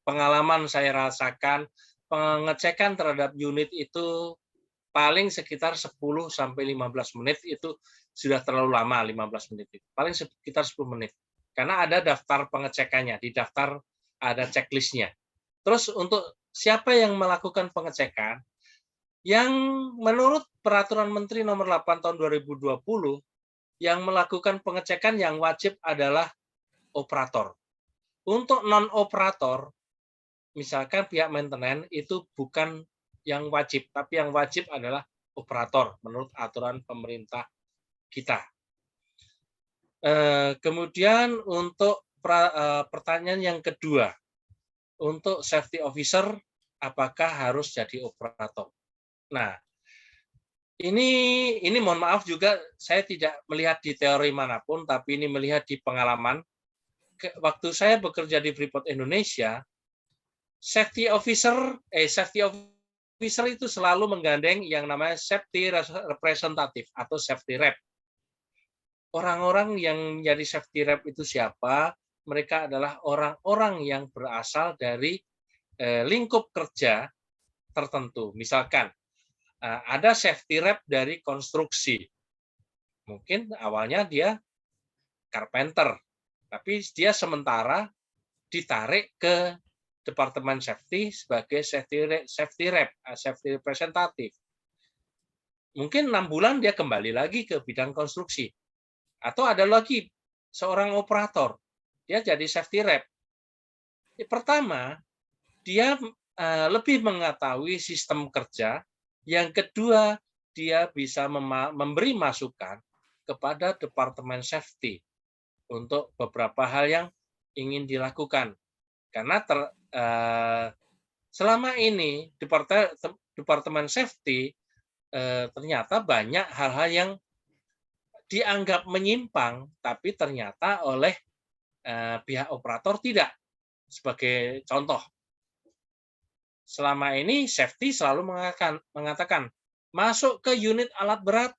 pengalaman saya rasakan, pengecekan terhadap unit itu paling sekitar 10 sampai 15 menit itu sudah terlalu lama, 15 menit itu. Paling sekitar 10 menit. Karena ada daftar pengecekannya, di daftar ada checklistnya. Terus untuk siapa yang melakukan pengecekan, yang menurut Peraturan Menteri Nomor 8 Tahun 2020, yang melakukan pengecekan yang wajib adalah operator. Untuk non-operator, misalkan pihak maintenance itu bukan yang wajib, tapi yang wajib adalah operator menurut aturan pemerintah kita. Kemudian untuk pertanyaan yang kedua, untuk safety officer, apakah harus jadi operator? Nah, ini mohon maaf juga saya tidak melihat di teori manapun, tapi ini melihat di pengalaman. Waktu saya bekerja di Freeport Indonesia, safety officer itu selalu menggandeng yang namanya safety representative atau safety rep. Orang-orang yang jadi safety rep itu siapa? Mereka adalah orang-orang yang berasal dari lingkup kerja tertentu. Misalkan ada safety rep dari konstruksi. Mungkin awalnya dia carpenter, tapi dia sementara ditarik ke Departemen Safety sebagai safety rep, safety representative. Mungkin 6 bulan dia kembali lagi ke bidang konstruksi. Atau ada lagi seorang operator, dia jadi safety rep. Pertama, dia lebih mengetahui sistem kerja. Yang kedua, dia bisa memberi masukan kepada Departemen Safety untuk beberapa hal yang ingin dilakukan. Karena selama ini Departemen Safety ternyata banyak hal-hal yang dianggap menyimpang, tapi ternyata oleh pihak operator tidak. Sebagai contoh, selama ini safety selalu mengatakan masuk ke unit alat berat,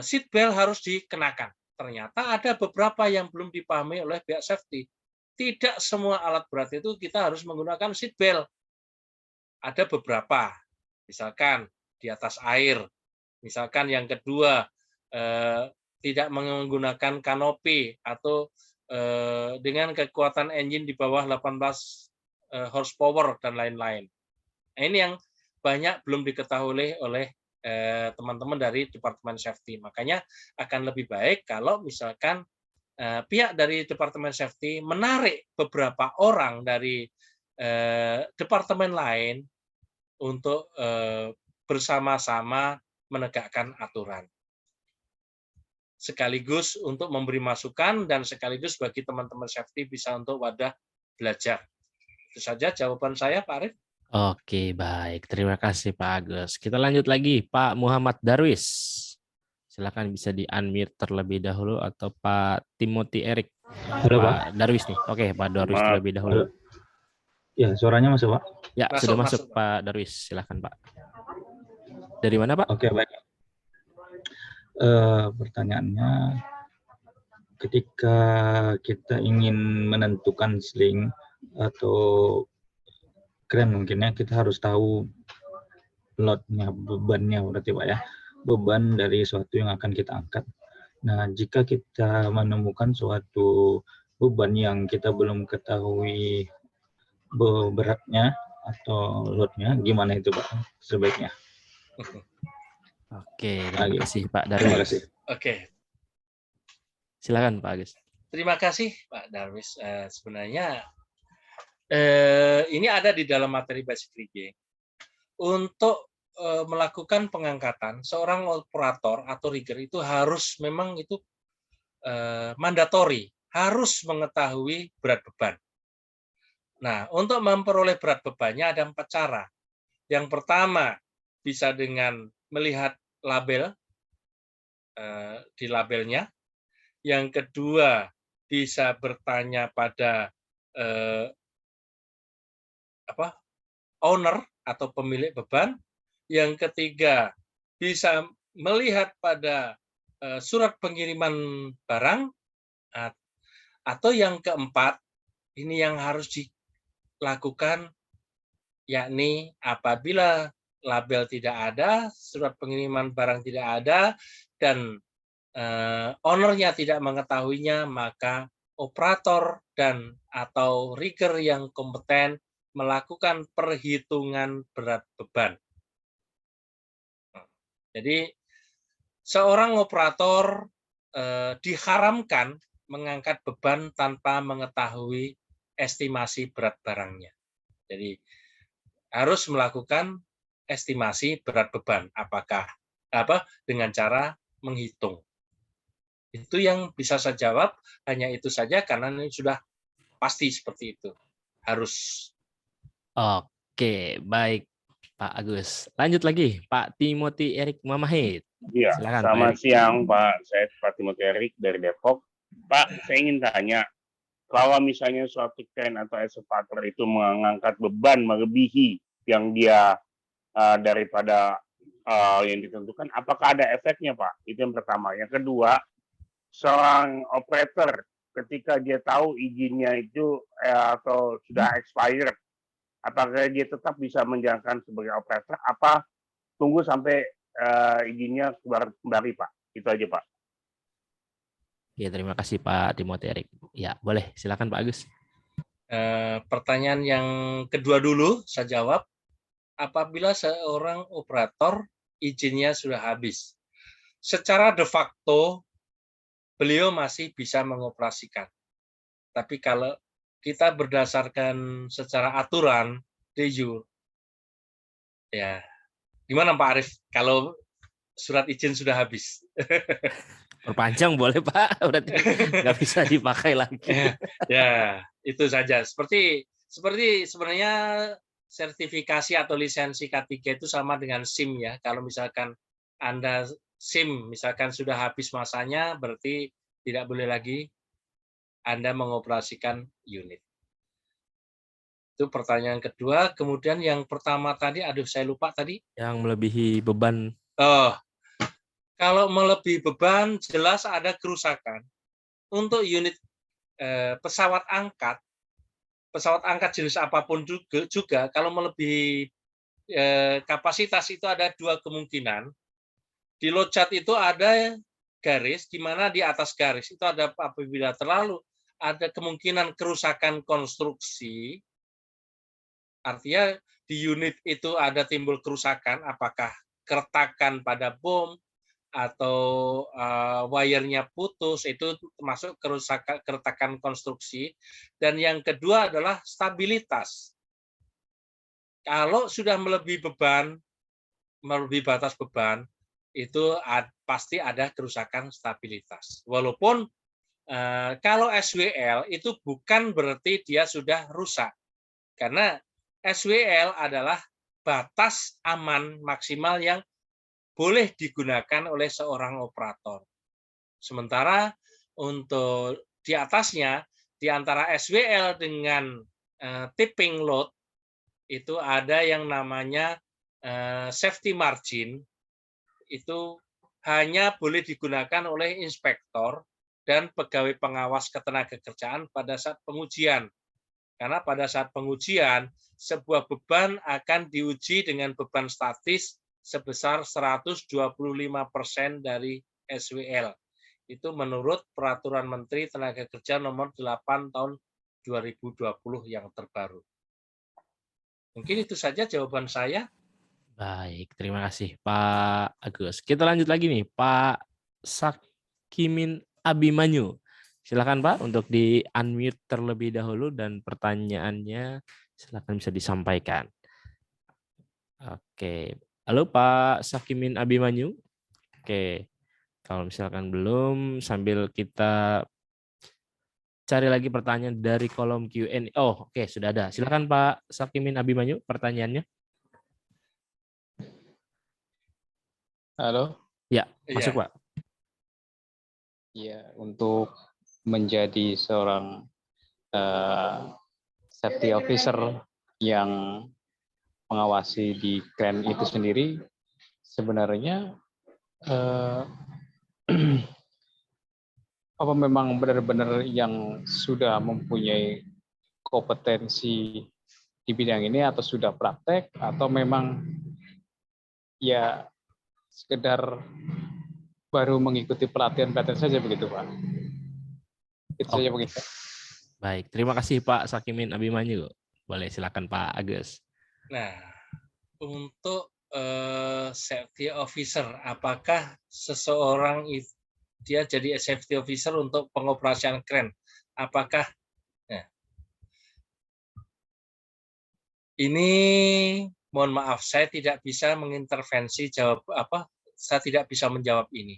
seat belt harus dikenakan. Ternyata ada beberapa yang belum dipahami oleh pihak safety. Tidak semua alat berat itu kita harus menggunakan seat belt. Ada beberapa, misalkan di atas air. Misalkan yang kedua, tidak menggunakan kanopi atau dengan kekuatan engine di bawah 18 horsepower dan lain-lain. Nah, ini yang banyak belum diketahui oleh teman-teman dari Departemen Safety. Makanya akan lebih baik kalau misalkan pihak dari Departemen Safety menarik beberapa orang dari departemen lain untuk bersama-sama menegakkan aturan. Sekaligus untuk memberi masukan dan sekaligus bagi teman-teman safety bisa untuk wadah belajar. Itu saja jawaban saya, Pak Arif. Oke, baik. Terima kasih Pak Agus. Kita lanjut lagi, Pak Muhammad Darwis. Silakan bisa di-unmute terlebih dahulu atau Pak Timothy Erik. Halo, Pak Darwis nih. Oke, Pak Darwis terlebih dahulu. Ya, suaranya masuk, Pak? Ya, sudah masuk Pak Darwis. Silakan, Pak. Dari mana, Pak? Oke, baik. Pertanyaannya, ketika kita ingin menentukan sling atau kren mungkinnya, kita harus tahu loadnya, bebannya berarti Pak ya, beban dari suatu yang akan kita angkat. Nah, jika kita menemukan suatu beban yang kita belum ketahui beratnya atau loadnya, gimana itu Pak sebaiknya? Oke, terima kasih Pak Darwis. Terima kasih. Oke. Silakan Pak Agus. Terima kasih Pak Darwis. Sebenarnya ini ada di dalam materi basic rigging. Untuk melakukan pengangkatan, seorang operator atau rigger itu harus memang itu mandatori harus mengetahui berat beban. Nah, untuk memperoleh berat bebannya ada 4 cara. Yang pertama, bisa dengan melihat label, di labelnya. Yang kedua, bisa bertanya pada owner atau pemilik beban. Yang ketiga, bisa melihat pada surat pengiriman barang. Atau yang keempat, ini yang harus dilakukan, yakni apabila label tidak ada, surat pengiriman barang tidak ada, dan ownernya tidak mengetahuinya, maka operator dan atau rigger yang kompeten melakukan perhitungan berat beban. Jadi seorang operator diharamkan mengangkat beban tanpa mengetahui estimasi berat barangnya. Jadi harus melakukan estimasi berat beban, dengan cara menghitung. Itu yang bisa saya jawab, hanya itu saja karena ini sudah pasti seperti itu. Harus. Oke, baik Pak Agus. Lanjut lagi, Pak Timothy Erik Mamahit. Iya, Silakan, selamat Pak siang Pak. Saya Pak Timothy Erik dari Depok. Pak, saya ingin tanya, kalau misalnya suatu crane atau excavator itu mengangkat beban melebihi yang dia daripada yang ditentukan, apakah ada efeknya Pak? Itu yang pertama. Yang kedua, seorang operator ketika dia tahu izinnya itu atau sudah expired, apakah dia tetap bisa menjalankan sebagai operator? Apa tunggu sampai izinnya keluar kembali Pak? Itu aja Pak. Ya, terima kasih Pak Timothy Erik. Ya, boleh. Silakan Pak Agus. Pertanyaan yang kedua dulu saya jawab. Apabila seorang operator izinnya sudah habis, secara de facto beliau masih bisa mengoperasikan. Tapi kalau kita berdasarkan secara aturan de jure, ya gimana Pak Arief kalau surat izin sudah habis? Perpanjang boleh Pak, berarti nggak bisa dipakai lagi. Ya, itu saja. Seperti sebenarnya sertifikasi atau lisensi K3 itu sama dengan SIM ya. Kalau misalkan Anda SIM misalkan sudah habis masanya, berarti tidak boleh lagi Anda mengoperasikan unit. Itu pertanyaan kedua. Kemudian yang pertama tadi, aduh saya lupa tadi. Yang melebihi beban. Oh, kalau melebihi beban jelas ada kerusakan. Untuk unit pesawat angkat jenis apapun juga kalau melebihi kapasitas itu ada 2 kemungkinan. Di load chart itu ada garis, di mana di atas garis itu ada apabila terlalu ada kemungkinan kerusakan konstruksi, artinya di unit itu ada timbul kerusakan, apakah keretakan pada bom, atau wire-nya putus, itu termasuk keretakan konstruksi. Dan yang kedua adalah stabilitas. Kalau sudah melebihi batas beban, itu pasti ada kerusakan stabilitas. Walaupun kalau SWL itu bukan berarti dia sudah rusak. Karena SWL adalah batas aman maksimal yang boleh digunakan oleh seorang operator. Sementara untuk di atasnya, di antara SWL dengan tipping load, itu ada yang namanya safety margin, itu hanya boleh digunakan oleh inspektor dan pegawai pengawas ketenagakerjaan pada saat pengujian. Karena pada saat pengujian, sebuah beban akan diuji dengan beban statis sebesar 125% dari SWL. Itu menurut Peraturan Menteri Tenaga Kerja Nomor 8 Tahun 2020 yang terbaru. Mungkin itu saja jawaban saya. Baik, terima kasih Pak Agus. Kita lanjut lagi nih, Pak Sakimin Abimanyu. Silakan Pak untuk di-unmute terlebih dahulu dan pertanyaannya silakan bisa disampaikan. Oke. Halo Pak Sakimin Abimanyu. Oke. Kalau misalkan belum, sambil kita cari lagi pertanyaan dari kolom Q&A. Oh, oke, sudah ada. Silakan Pak Sakimin Abimanyu pertanyaannya. Halo. Ya, Iya. masuk Pak. Ya, untuk menjadi seorang safety officer yang mengawasi di CRAN itu sendiri, sebenarnya apa memang benar-benar yang sudah mempunyai kompetensi di bidang ini atau sudah praktek, atau memang ya sekedar baru mengikuti pelatihan-pelatihan saja begitu Pak? Itu saja Oke. begitu. Baik, terima kasih Pak Sakimin Abimanyu. Boleh silakan Pak Agus. Nah, untuk safety officer, apakah seseorang dia jadi safety officer untuk pengoperasian kren? Apakah ini, mohon maaf, saya tidak bisa mengintervensi saya tidak bisa menjawab ini.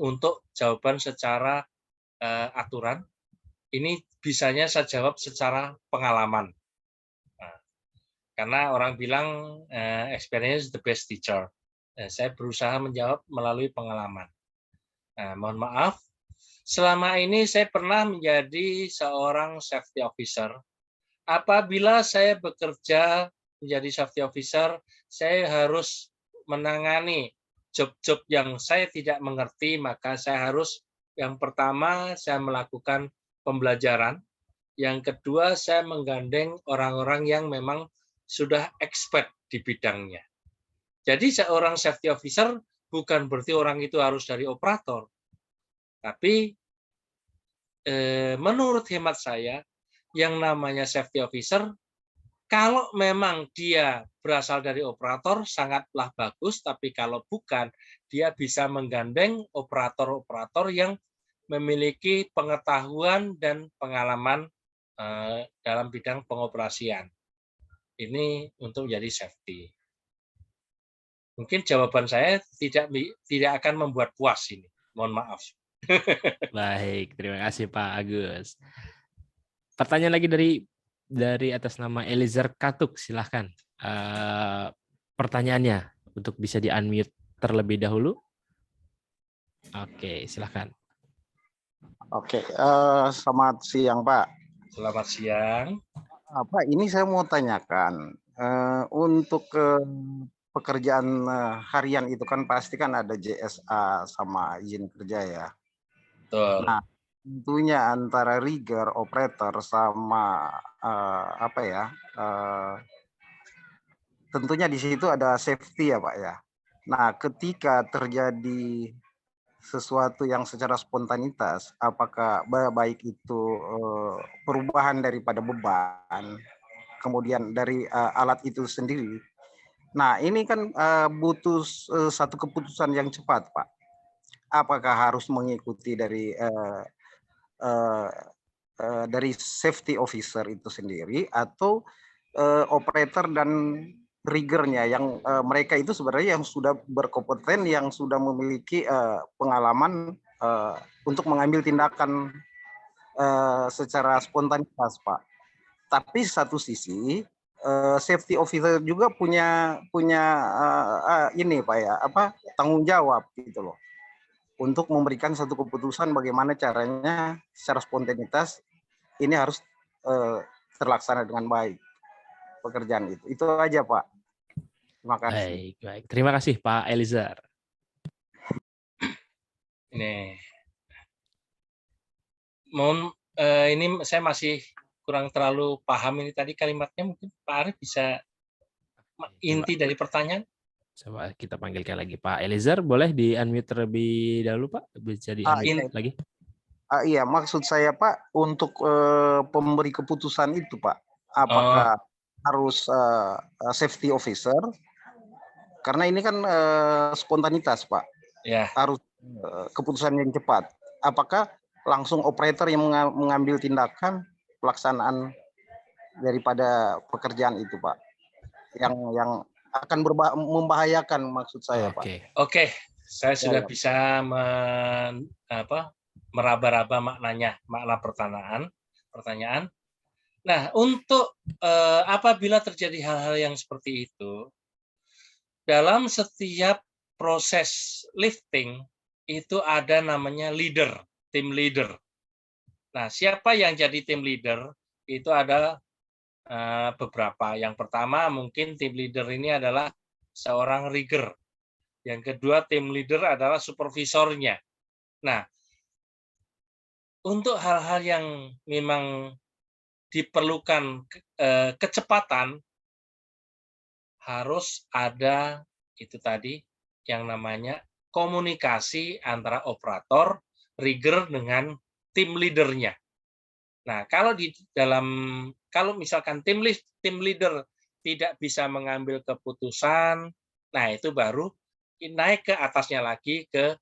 Untuk jawaban secara aturan, ini bisanya saya jawab secara pengalaman. Nah, karena orang bilang experience is the best teacher. Saya berusaha menjawab melalui pengalaman. Nah, mohon maaf, selama ini saya pernah menjadi seorang safety officer. Apabila saya bekerja menjadi safety officer, saya harus menangani job-job yang saya tidak mengerti, maka saya harus, yang pertama, saya melakukan pembelajaran. Yang kedua, saya menggandeng orang-orang yang memang sudah expert di bidangnya. Jadi seorang safety officer bukan berarti orang itu harus dari operator. Tapi menurut hemat saya, yang namanya safety officer, kalau memang dia berasal dari operator, sangatlah bagus, tapi kalau bukan, dia bisa menggandeng operator-operator yang memiliki pengetahuan dan pengalaman dalam bidang pengoperasian. Ini untuk jadi safety. Mungkin jawaban saya tidak akan membuat puas ini. Mohon maaf. Baik, terima kasih Pak Agus. Pertanyaan lagi dari atas nama Eliezer Katuk, silahkan. Pertanyaannya untuk bisa di-unmute terlebih dahulu. Oke, silahkan. Oke, selamat siang Pak. Selamat siang. Pak, ini saya mau tanyakan, untuk pekerjaan harian itu kan pasti kan ada JSA sama izin kerja ya. Betul. Nah, tentunya antara rigger, operator sama tentunya di situ ada safety ya Pak ya. Nah, ketika terjadi sesuatu yang secara spontanitas, apakah baik itu perubahan daripada beban, kemudian dari alat itu sendiri. Nah, ini kan butuh satu keputusan yang cepat, Pak. Apakah harus mengikuti dari safety officer itu sendiri, atau operator dan riggernya yang mereka itu sebenarnya yang sudah berkompeten, yang sudah memiliki pengalaman untuk mengambil tindakan secara spontanitas, Pak. Tapi satu sisi safety officer juga punya ini Pak ya, tanggung jawab gitu loh, untuk memberikan satu keputusan bagaimana caranya secara spontanitas ini harus terlaksana dengan baik pekerjaan itu. Itu aja Pak. Terima kasih. Baik. Terima kasih Pak Eliezer. Ini saya masih kurang terlalu paham ini tadi kalimatnya. Mungkin Pak Arief bisa inti dari pertanyaan. Coba kita panggilkan lagi Pak Eliezer. Boleh di-unmute terlebih dahulu Pak? Bisa di-unmute lagi? Iya, maksud saya Pak, untuk pemberi keputusan itu Pak, apakah harus safety officer? Karena ini kan spontanitas Pak, ya. Harus keputusan yang cepat. Apakah langsung operator yang mengambil tindakan pelaksanaan daripada pekerjaan itu Pak, yang akan membahayakan maksud saya Pak. Oke, saya sudah bisa meraba-raba maknanya, makna pertanyaan. Nah, untuk apabila terjadi hal-hal yang seperti itu, dalam setiap proses lifting itu ada namanya leader, tim leader. Nah, siapa yang jadi tim leader? Itu ada beberapa. Yang pertama mungkin tim leader ini adalah seorang rigger. Yang kedua tim leader adalah supervisornya. Nah, untuk hal-hal yang memang diperlukan kecepatan, harus ada itu tadi yang namanya komunikasi antara operator, rigger dengan tim leadernya. Nah, kalau misalkan tim leader tidak bisa mengambil keputusan, nah itu baru naik ke atasnya lagi ke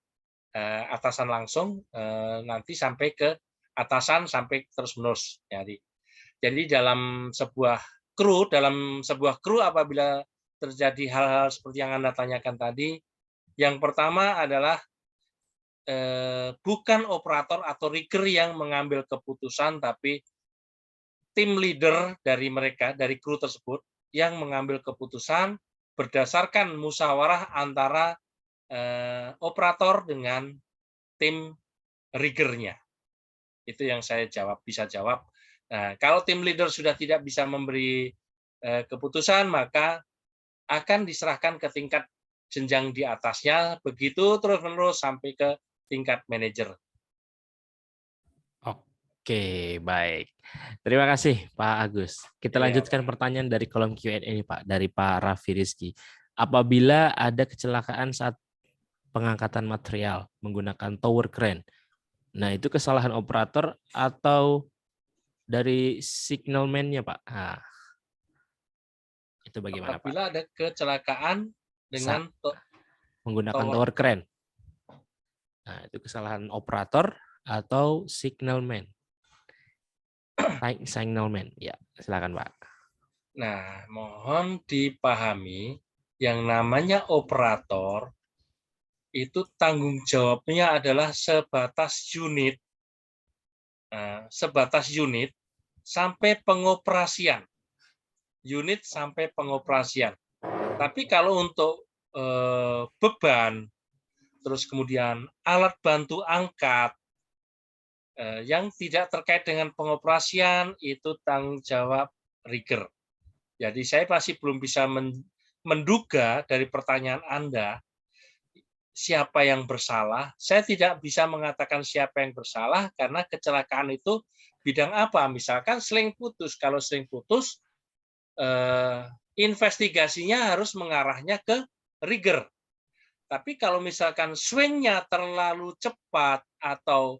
atasan langsung, nanti sampai ke atasan sampai terus-menerus. Jadi dalam sebuah kru apabila terjadi hal-hal seperti yang Anda tanyakan tadi, yang pertama adalah bukan operator atau rigger yang mengambil keputusan, tapi tim leader dari mereka, dari kru tersebut, yang mengambil keputusan berdasarkan musyawarah antara operator dengan tim riggernya. Itu yang saya bisa jawab. Nah, kalau tim leader sudah tidak bisa memberi keputusan, maka akan diserahkan ke tingkat jenjang di atasnya, begitu terus-menerus sampai ke tingkat manajer. Oke, baik. Terima kasih Pak Agus. Kita lanjutkan pertanyaan dari kolom Q&A ini Pak, dari Pak Raffi Rizky. Apabila ada kecelakaan saat pengangkatan material menggunakan tower crane, nah itu kesalahan operator atau dari signalman-nya Pak? Nah, itu bagaimana Pak? Apabila ada kecelakaan dengan menggunakan tower crane, nah itu kesalahan operator atau signalman? Signalman, ya silakan Pak. Nah, mohon dipahami yang namanya operator itu tanggung jawabnya adalah sebatas unit sampai pengoperasian. Unit sampai pengoperasian. Tapi kalau untuk beban, terus kemudian alat bantu angkat, yang tidak terkait dengan pengoperasian, itu tanggung jawab rigger. Jadi saya masih belum bisa menduga dari pertanyaan Anda, siapa yang bersalah. Saya tidak bisa mengatakan siapa yang bersalah, karena kecelakaan itu bidang apa. Misalkan seling putus. Kalau seling putus, investigasinya harus mengarahnya ke rigger. Tapi kalau misalkan swingnya terlalu cepat atau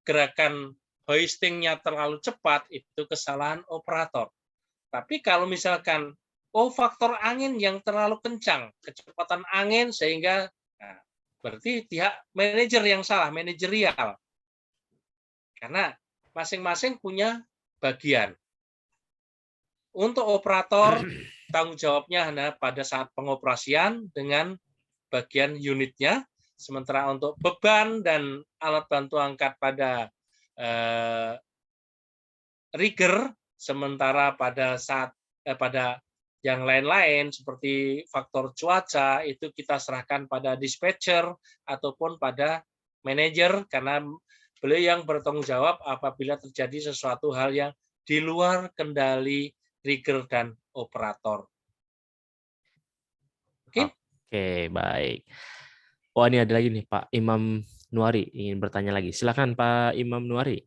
gerakan hoistingnya terlalu cepat, itu kesalahan operator. Tapi kalau misalkan faktor angin yang terlalu kencang, kecepatan angin sehingga berarti pihak manajer yang salah, manajerial. Karena masing-masing punya bagian. Untuk operator, tanggung jawabnya hanya pada saat pengoperasian dengan bagian unitnya, sementara untuk beban dan alat bantu angkat pada rigger, sementara pada saat pada yang lain-lain seperti faktor cuaca itu kita serahkan pada dispatcher ataupun pada manajer, karena beliau yang bertanggung jawab apabila terjadi sesuatu hal yang di luar kendali rigger dan operator. Oke, baik. Oh, ini ada lagi nih Pak Imam Nuari ingin bertanya lagi. Silakan Pak Imam Nuari.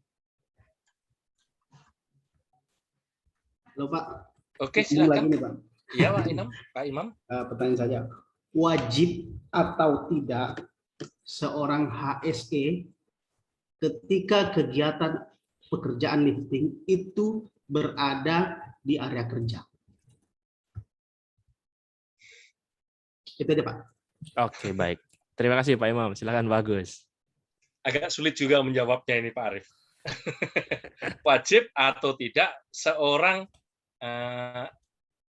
Halo Pak. Oke, silakan. Lagi nih, Pak. Iya Pak Imam. Pertanyaan saja. Wajib atau tidak seorang HSE ketika kegiatan pekerjaan lifting itu berada di area kerja? Itu aja Pak. Oke, baik. Terima kasih Pak Imam. Silakan Pak Agus. Agak sulit juga menjawabnya ini Pak Arif. Wajib atau tidak seorang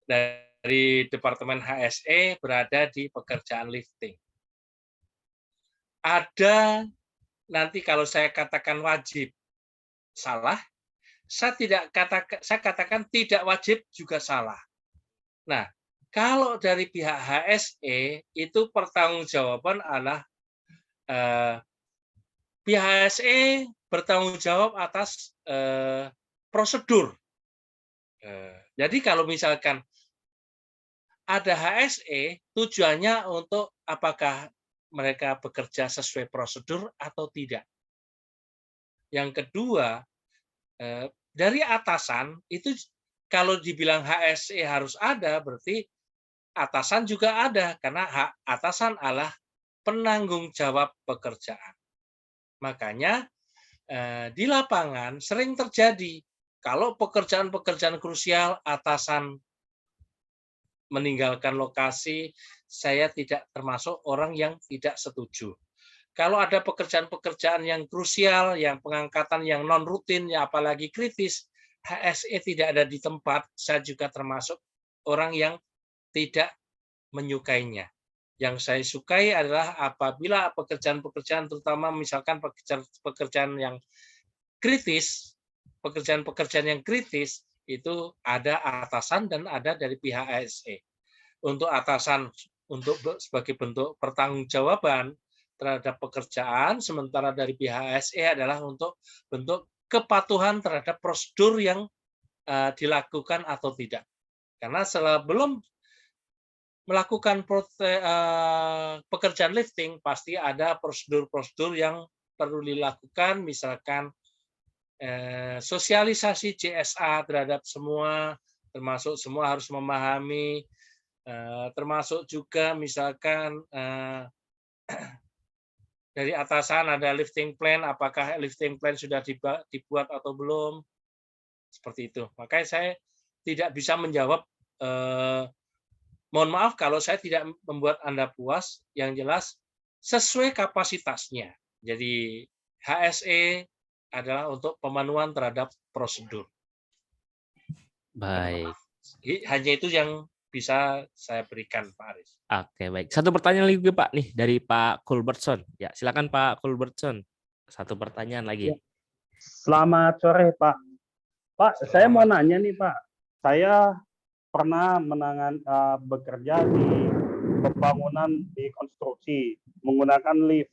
dari Departemen HSE berada di pekerjaan lifting. Ada nanti kalau saya katakan wajib salah, saya katakan tidak wajib juga salah. Nah, kalau dari pihak HSE itu pertanggungjawaban adalah pihak HSE bertanggung jawab atas prosedur. Jadi kalau misalkan ada HSE, tujuannya untuk apakah mereka bekerja sesuai prosedur atau tidak. Yang kedua, dari atasan itu kalau dibilang HSE harus ada, berarti atasan juga ada, karena atasan adalah penanggung jawab pekerjaan. Makanya di lapangan sering terjadi kalau pekerjaan-pekerjaan krusial atasan meninggalkan lokasi, saya tidak termasuk orang yang tidak setuju. Kalau ada pekerjaan-pekerjaan yang krusial, yang pengangkatan yang non rutin, ya apalagi kritis, HSE tidak ada di tempat, saya juga termasuk orang yang tidak menyukainya. Yang saya sukai adalah apabila pekerjaan-pekerjaan, terutama misalkan pekerjaan yang kritis, pekerjaan-pekerjaan yang kritis, itu ada atasan dan ada dari pihak HSE. Untuk atasan untuk sebagai bentuk pertanggungjawaban terhadap pekerjaan, sementara dari pihak HSE adalah untuk bentuk kepatuhan terhadap prosedur yang dilakukan atau tidak. Karena sebelum melakukan pekerjaan lifting, pasti ada prosedur-prosedur yang perlu dilakukan, misalkan sosialisasi CSA terhadap semua, termasuk semua harus memahami, termasuk juga misalkan dari atasan ada lifting plan, apakah lifting plan sudah dibuat atau belum, seperti itu. Makanya saya tidak bisa menjawab, mohon maaf kalau saya tidak membuat Anda puas, yang jelas sesuai kapasitasnya. Jadi HSE adalah untuk pemenuhan terhadap prosedur. Baik. Hanya itu yang bisa saya berikan, Pak Aris. Oke, baik. Satu pertanyaan lagi Pak nih dari Pak Kulbertson. Ya, silakan Pak Kulbertson. Satu pertanyaan lagi. Selamat sore, Pak. Pak, saya mau nanya nih, Pak. Saya pernah bekerja di pembangunan di konstruksi menggunakan lift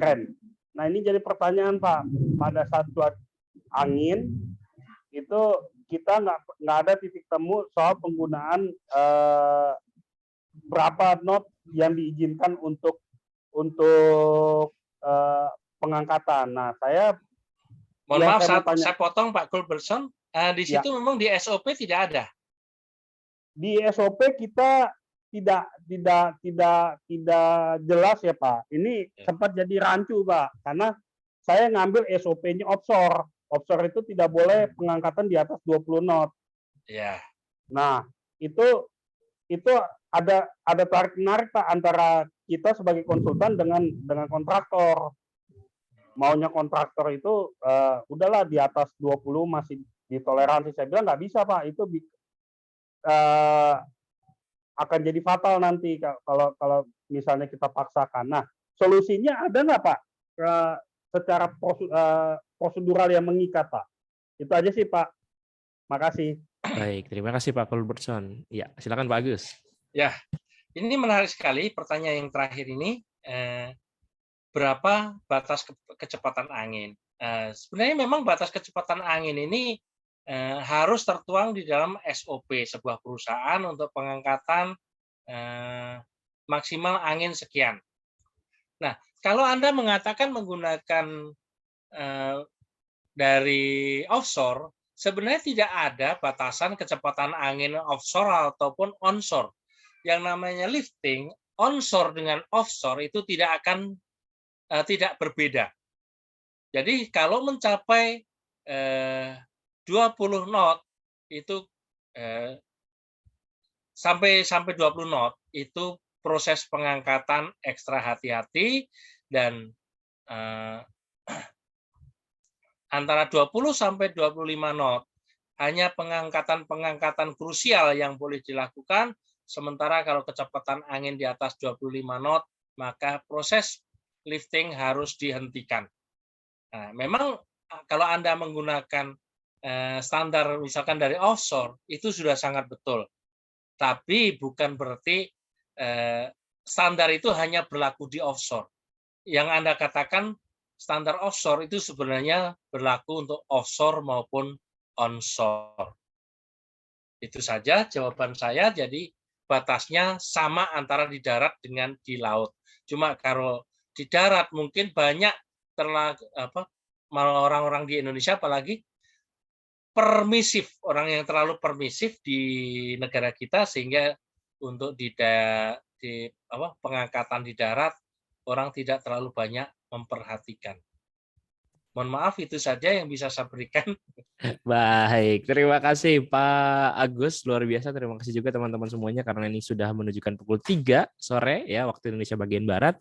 kren. Nah, ini jadi pertanyaan, Pak. Pada saat angin itu kita nggak ada titik temu soal penggunaan berapa knot yang diizinkan untuk pengangkatan. Nah, saya mohon maaf, saya potong Pak Kulbertson. Di situ memang di SOP tidak ada. Di SOP kita tidak jelas ya Pak. Ini sempat jadi rancu Pak, karena saya ngambil SOP-nya offshore. Offshore itu tidak boleh pengangkatan di atas 20 knot. Ya. Nah, itu ada tarik menarik Pak antara kita sebagai konsultan dengan kontraktor. Maunya kontraktor itu udahlah di atas 20 masih ditoleransi. Saya bilang nggak bisa Pak, itu akan jadi fatal nanti kalau misalnya kita paksakan. Nah, solusinya ada nggak Pak secara prosedural yang mengikat Pak? Itu aja sih Pak. Makasih. Baik, terima kasih Pak Kulbertson. Ya, silakan Pak Agus. Ya, ini menarik sekali pertanyaan yang terakhir ini. Berapa batas kecepatan angin? Sebenarnya memang batas kecepatan angin ini harus tertuang di dalam SOP sebuah perusahaan untuk pengangkatan maksimal angin sekian. Nah, kalau Anda mengatakan menggunakan dari offshore, sebenarnya tidak ada batasan kecepatan angin offshore ataupun onshore. Yang namanya lifting, onshore dengan offshore itu tidak berbeda. Jadi kalau mencapai 20 knot itu sampai 20 knot itu proses pengangkatan ekstra hati-hati, dan antara 20 sampai 25 knot hanya pengangkatan krusial yang boleh dilakukan, sementara kalau kecepatan angin di atas 25 knot maka proses lifting harus dihentikan. Nah, memang kalau Anda menggunakan standar misalkan dari offshore, itu sudah sangat betul. Tapi bukan berarti standar itu hanya berlaku di offshore. Yang Anda katakan standar offshore itu sebenarnya berlaku untuk offshore maupun onshore. Itu saja jawaban saya, jadi batasnya sama antara di darat dengan di laut. Cuma kalau di darat mungkin banyak orang-orang di Indonesia apalagi permisif, orang yang terlalu permisif di negara kita sehingga untuk di pengangkatan di darat orang tidak terlalu banyak memperhatikan. Mohon maaf, itu saja yang bisa saya berikan. Baik, terima kasih Pak Agus, luar biasa. Terima kasih juga teman-teman semuanya karena ini sudah menunjukkan pukul 3 sore ya waktu Indonesia bagian Barat.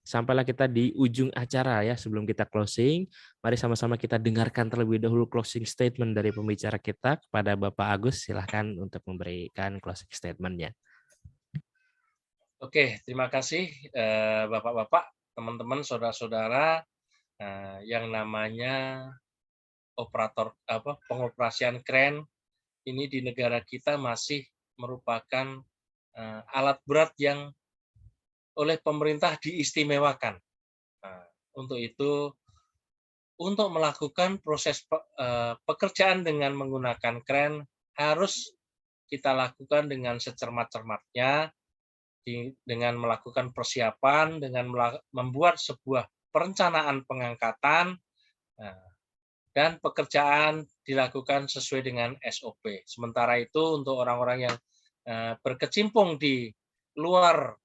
Sampailah kita di ujung acara ya. Sebelum kita closing, mari sama-sama kita dengarkan terlebih dahulu closing statement dari pembicara kita kepada Bapak Agus. Silahkan untuk memberikan closing statement-nya. Oke, terima kasih Bapak-bapak, teman-teman, saudara-saudara. Yang namanya pengoperasian kren ini di negara kita masih merupakan alat berat yang oleh pemerintah diistimewakan. Untuk itu, untuk melakukan proses pekerjaan dengan menggunakan kren harus kita lakukan dengan secermat-cermatnya, dengan melakukan persiapan, dengan membuat sebuah perencanaan pengangkatan, dan pekerjaan dilakukan sesuai dengan SOP. Sementara itu untuk orang-orang yang berkecimpung di luar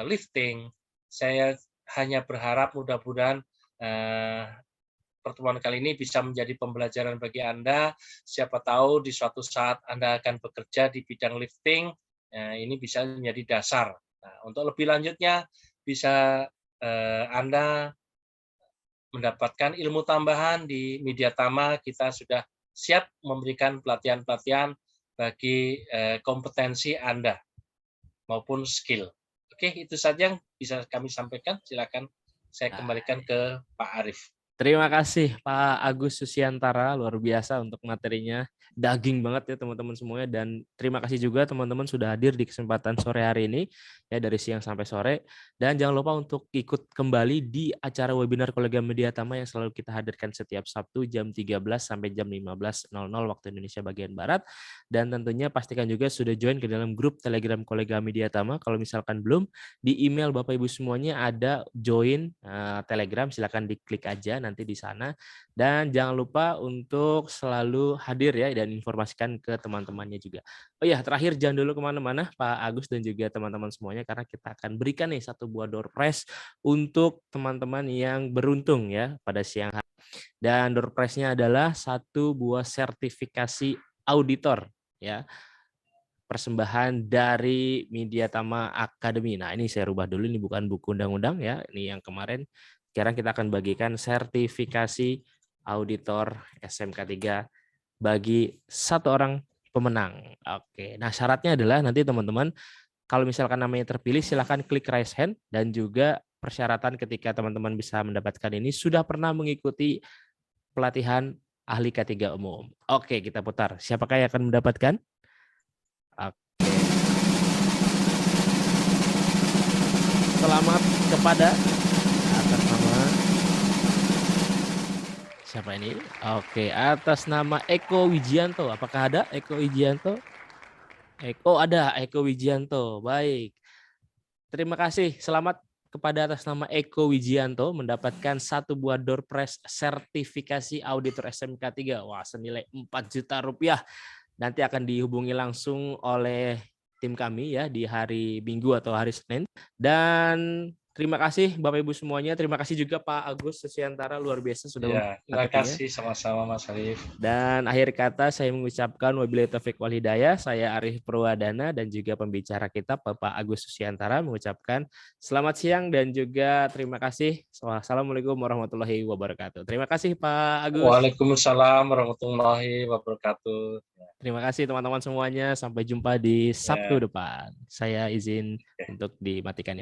lifting, saya hanya berharap mudah-mudahan pertemuan kali ini bisa menjadi pembelajaran bagi Anda. Siapa tahu di suatu saat Anda akan bekerja di bidang lifting, ini bisa menjadi dasar. Nah, untuk lebih lanjutnya bisa Anda mendapatkan ilmu tambahan di Media Tama. Kita sudah siap memberikan pelatihan-pelatihan bagi kompetensi Anda maupun skill. Oke, itu saja yang bisa kami sampaikan. Silakan saya kembalikan ke Pak Arief. Terima kasih Pak Agus Susiantara, luar biasa untuk materinya. Daging banget ya teman-teman semuanya, dan terima kasih juga teman-teman sudah hadir di kesempatan sore hari ini ya dari siang sampai sore. Dan jangan lupa untuk ikut kembali di acara webinar Kolega Media Tama yang selalu kita hadirkan setiap Sabtu jam 13 sampai jam 15.00 waktu Indonesia bagian Barat. Dan tentunya pastikan juga sudah join ke dalam grup Telegram Kolega Media Tama. Kalau misalkan belum, di email Bapak Ibu semuanya ada join Telegram, silakan diklik aja nanti di sana. Dan jangan lupa untuk selalu hadir ya dan informasikan ke teman-temannya juga. Oh ya, terakhir jangan dulu kemana-mana Pak Agus dan juga teman-teman semuanya, karena kita akan berikan nih satu buah door prize untuk teman-teman yang beruntung ya pada siang hari. Dan door prize-nya adalah satu buah sertifikasi auditor ya, persembahan dari Media Tama Academy. Nah, ini saya rubah dulu, ini bukan buku undang-undang ya, ini yang kemarin. Sekarang kita akan bagikan sertifikasi auditor SMK 3 bagi satu orang pemenang. Oke, nah syaratnya adalah nanti teman-teman kalau misalkan namanya terpilih silahkan klik raise hand, dan juga persyaratan ketika teman-teman bisa mendapatkan ini sudah pernah mengikuti pelatihan ahli K3 umum. Oke, kita putar. Siapakah yang akan mendapatkan? Oke. Selamat kepada atas nama siapa ini? Oke, atas nama Eko Wijianto. Apakah ada Eko Wijianto? Ada Eko Wijianto. Baik. Terima kasih. Selamat kepada atas nama Eko Wijianto mendapatkan satu buah door prize sertifikasi auditor SMK 3. Wah, senilai 4 juta rupiah. Nanti akan dihubungi langsung oleh tim kami ya di hari Minggu atau hari Senin. Dan terima kasih Bapak Ibu semuanya. Terima kasih juga Pak Agus Susiantara, luar biasa sudah Ya, terima kasih sama-sama Mas Arief. Dan akhir kata saya mengucapkan wabillahi taufiq wal hidayah. Saya Arief Purwadana dan juga pembicara kita Bapak Agus Susiantara mengucapkan selamat siang dan juga terima kasih. Wassalamualaikum warahmatullahi wabarakatuh. Terima kasih Pak Agus. Waalaikumsalam warahmatullahi wabarakatuh. Terima kasih teman-teman semuanya. Sampai jumpa di Sabtu depan. Saya izin untuk dimatikan.